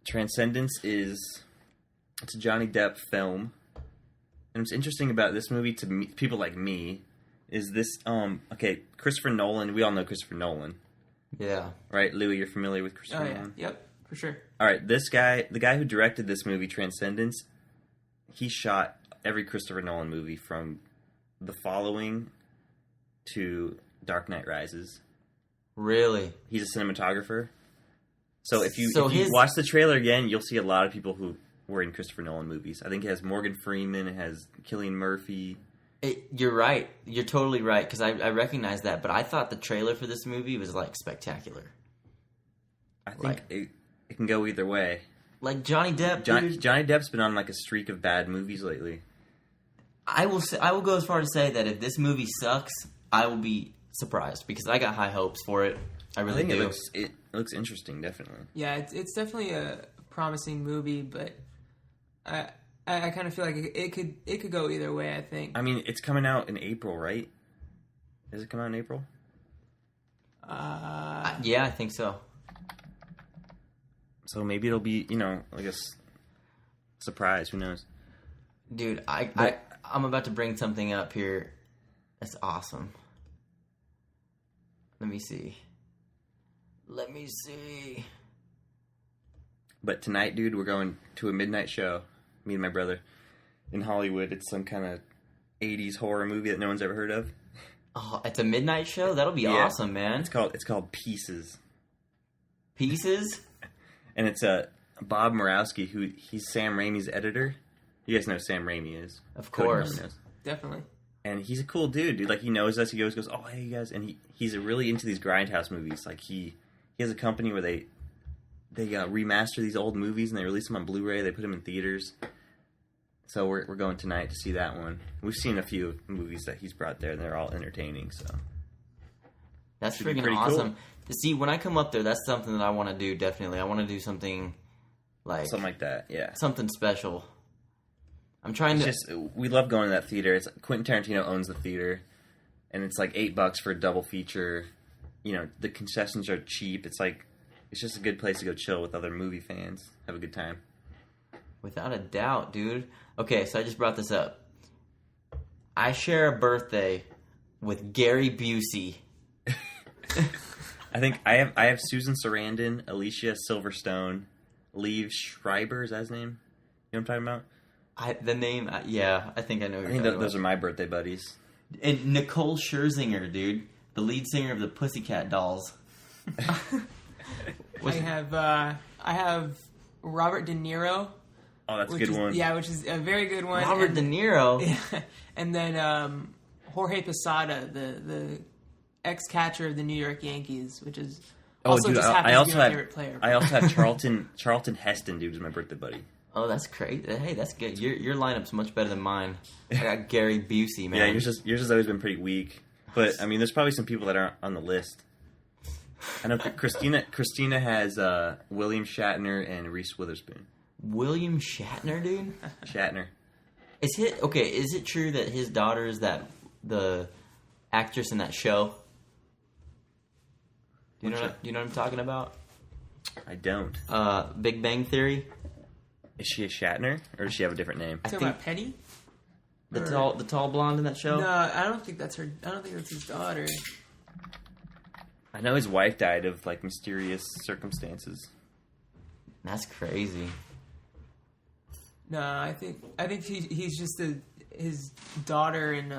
Transcendence it's a Johnny Depp film. And what's interesting about this movie to people like me is this, Christopher Nolan, we all know Christopher Nolan. Yeah. Right, Louie, you're familiar with Christopher Nolan? Yep, for sure. All right, the guy who directed this movie, Transcendence, he shot every Christopher Nolan movie from The Following to Dark Knight Rises. Really? He's a cinematographer. So if you watch the trailer again, you'll see a lot of people who were in Christopher Nolan movies. I think it has Morgan Freeman, it has Cillian Murphy. You're right. You're totally right, because I recognize that, but I thought the trailer for this movie was, spectacular. I think it can go either way. Like Johnny Depp, Johnny Depp's been on, a streak of bad movies lately. I will go as far to say that if this movie sucks, I will be surprised, because I got high hopes for it. I really do. It looks interesting, definitely. Yeah, it's definitely a promising movie, but I kind of feel like it could go either way, I think. I mean, it's coming out in April, right? Does it come out in April? Yeah, I think so. So maybe it'll be, surprise. Who knows? Dude, I'm about to bring something up here that's awesome. Let me see. But tonight, dude, we're going to a midnight show. Me and my brother in Hollywood. It's some kind of 80s horror movie that no one's ever heard of. Oh, it's a midnight show? That'll be awesome, man. It's called Pieces. Pieces? And it's Bob Murawski, he's Sam Raimi's editor. You guys know who Sam Raimi is. Of course. Definitely. And he's a cool dude. He knows us. He goes, oh, hey, you guys. And he's really into these Grindhouse movies. He has a company where they remaster these old movies and they release them on Blu-ray. They put them in theaters. So we're going tonight to see that one. We've seen a few movies that he's brought there, and they're all entertaining. So that's freaking awesome. Cool. See, when I come up there, that's something that I want to do. Definitely, I want to do something like that. Yeah, something special. I'm trying we love going to that theater. It's Quentin Tarantino owns the theater, and it's $8 for a double feature. The concessions are cheap. It's just a good place to go chill with other movie fans. Have a good time. Without a doubt, dude. Okay, so I just brought this up. I share a birthday with Gary Busey. I think I have Susan Sarandon, Alicia Silverstone, Liev Schreiber, is that his name? You know what I'm talking about? I think I know. I think those are my birthday buddies. And Nicole Scherzinger, dude, the lead singer of the Pussycat Dolls. I have Robert De Niro. Oh, that's a good one. Yeah, which is a very good one. Robert De Niro. Yeah, and then Jorge Posada, the ex-catcher of the New York Yankees, which is also just happens to be my favorite player. I also have Charlton Heston, dude, is my birthday buddy. Oh, that's great. Hey, that's good. Your lineup's much better than mine. I got Gary Busey, man. Yeah, yours has always been pretty weak. But, I mean, there's probably some people that aren't on the list. I know Christina has William Shatner and Reese Witherspoon. William Shatner, dude? Shatner. Is it true that his daughter is the actress in that show? Do you know what I'm talking about? I don't. Big Bang Theory. Is she a Shatner, or does she have a different name? Talking about Penny? The tall blonde in that show. No, I don't think that's her. I don't think that's his daughter. I know his wife died of like mysterious circumstances. That's crazy. No, I think he's just his daughter in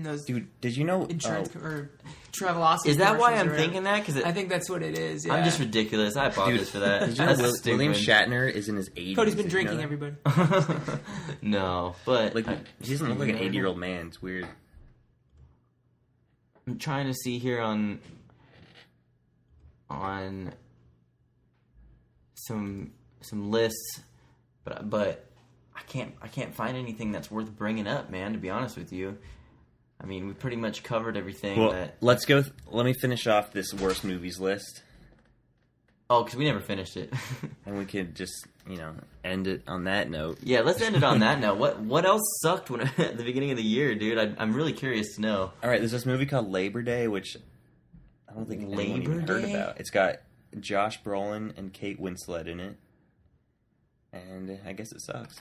those. Dude, did you know? Insurance or Travelocity. Is that why I'm commercials or thinking that? Because I think that's what it is. Yeah. I'm just ridiculous. I apologize for that. Did you know That's William stupid. Shatner is in his 80s? Cody's been Did you know drinking, that? everybody. No, but Like, he doesn't look like an 80-year-old man. It's weird. I'm trying to see here on some lists, but I can't find anything that's worth bringing up, man. To be honest with you, I mean, we pretty much covered everything. Well, let's go. Let me finish off this worst movies list, because we never finished it. and we could just end it on that note. Yeah, let's end it on that note. What else sucked at the beginning of the year, dude? I'm really curious to know. All right, there's this movie called Labor Day, which I don't think anyone even heard about. It's got Josh Brolin and Kate Winslet in it, and I guess it sucks.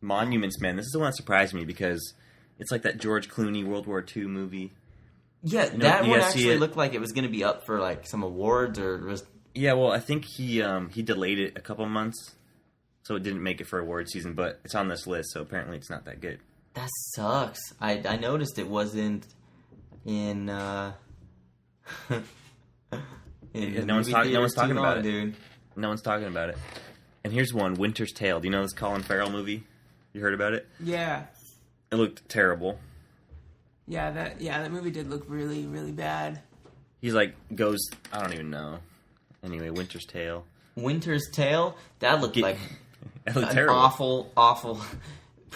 Monuments Men. This is the one that surprised me because it's like that George Clooney World War II movie. Yeah, that one actually looked like it was going to be up for like some awards or was. Yeah, well, I think he delayed it a couple months, so it didn't make it for award season. But it's on this list, so apparently it's not that good. That sucks. I noticed it wasn't in. No one's talking about it, dude. No one's talking about it. And here's one: Winter's Tale. Do you know this Colin Farrell movie? You heard about it? Yeah. It looked terrible. Yeah, that movie did look really, really bad. He's like goes. I don't even know. Anyway, Winter's Tale. Winter's Tale. That looked like That looked an terrible. awful.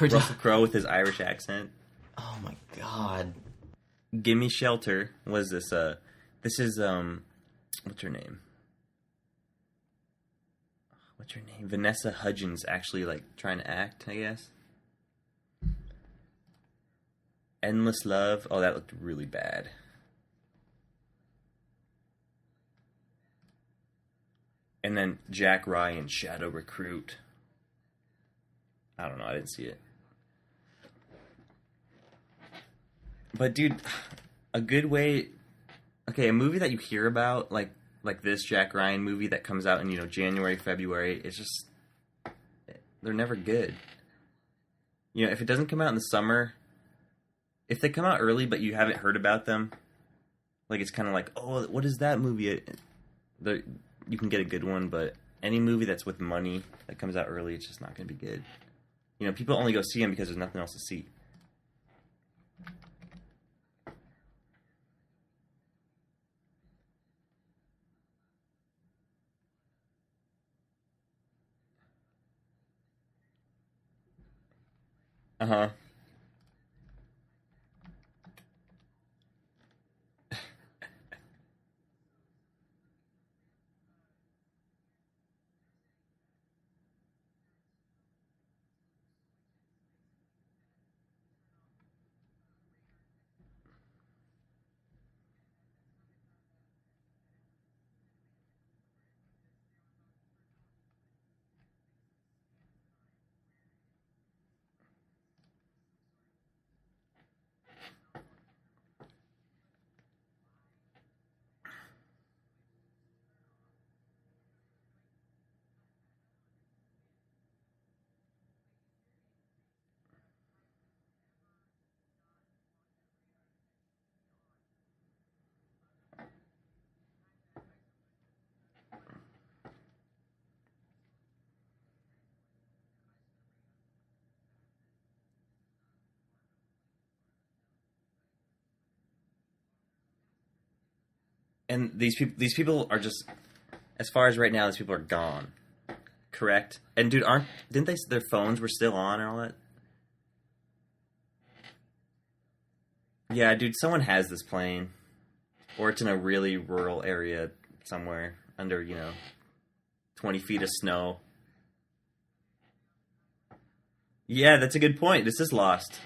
Russell Crowe with his Irish accent. Oh my god. Gimme Shelter was this. This is what's her name? Vanessa Hudgens actually like trying to act, I guess. Endless Love. Oh, that looked really bad. And then Jack Ryan, Shadow Recruit. I don't know. I didn't see it. But dude, a good way. Okay, a movie that you hear about, like this Jack Ryan movie that comes out in January, February. It's just they're never good. If it doesn't come out in the summer, if they come out early but you haven't heard about them, like it's kind of like, oh, what is that movie? You can get a good one, but any movie that's with money that comes out early, it's just not going to be good. People only go see them because there's nothing else to see. Uh-huh. And these people are just, as far as right now, these people are gone. Correct? And dude, didn't they? Their phones were still on and all that. Yeah, dude, someone has this plane, or it's in a really rural area somewhere under 20 feet of snow. Yeah, that's a good point. This is Lost.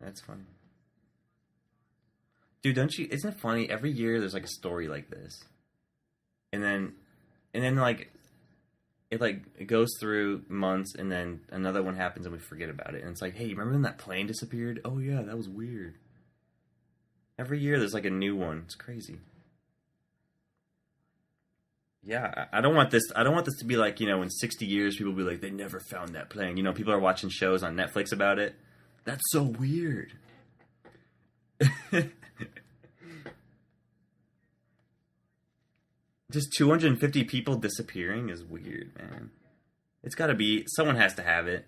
That's funny. Dude, don't you? Isn't it funny? Every year there's like a story like this, and then like it goes through months, and then another one happens, and we forget about it. And it's like, hey, remember when that plane disappeared? Oh yeah, that was weird. Every year there's like a new one. It's crazy. Yeah, I don't want this. I don't want this to be like, in 60 years people will be like, they never found that plane. People are watching shows on Netflix about it. That's so weird. Just 250 people disappearing is weird, man. It's got to be, someone has to have it.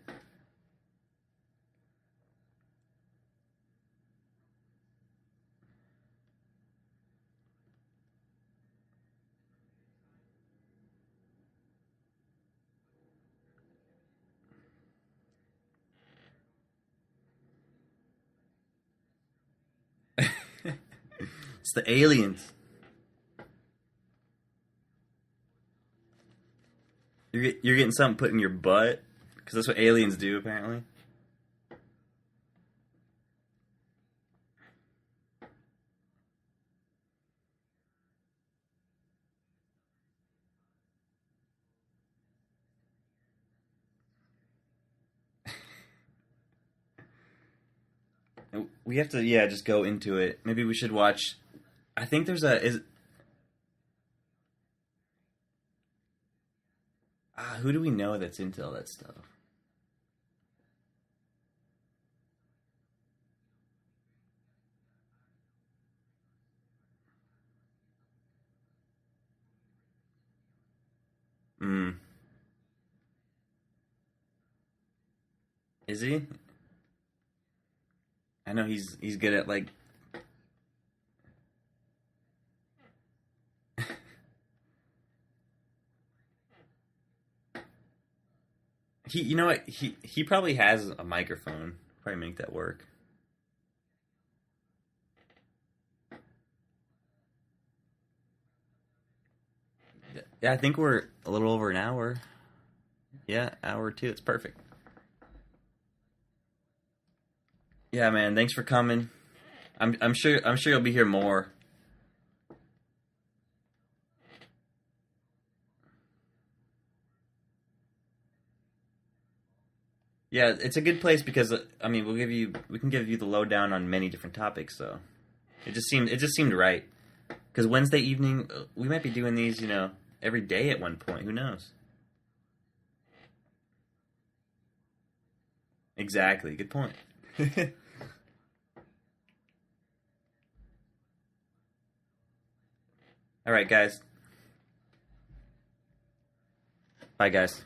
It's the aliens. You're getting something put in your butt? Because that's what aliens do, apparently. We have to, yeah, just go into it. Maybe we should watch. I think there's who do we know that's into all that stuff? Mm. Is he? I know he's good at like. You know what? He probably has a microphone. Probably make that work. Yeah, I think we're a little over an hour. Yeah, hour or two. It's perfect. Yeah, man. Thanks for coming. I'm sure you'll be here more. Yeah, it's a good place because I mean we can give you the lowdown on many different topics. So it just seemed right because Wednesday evening we might be doing these every day at one point. Who knows? Exactly. Good point. All right, guys. Bye, guys.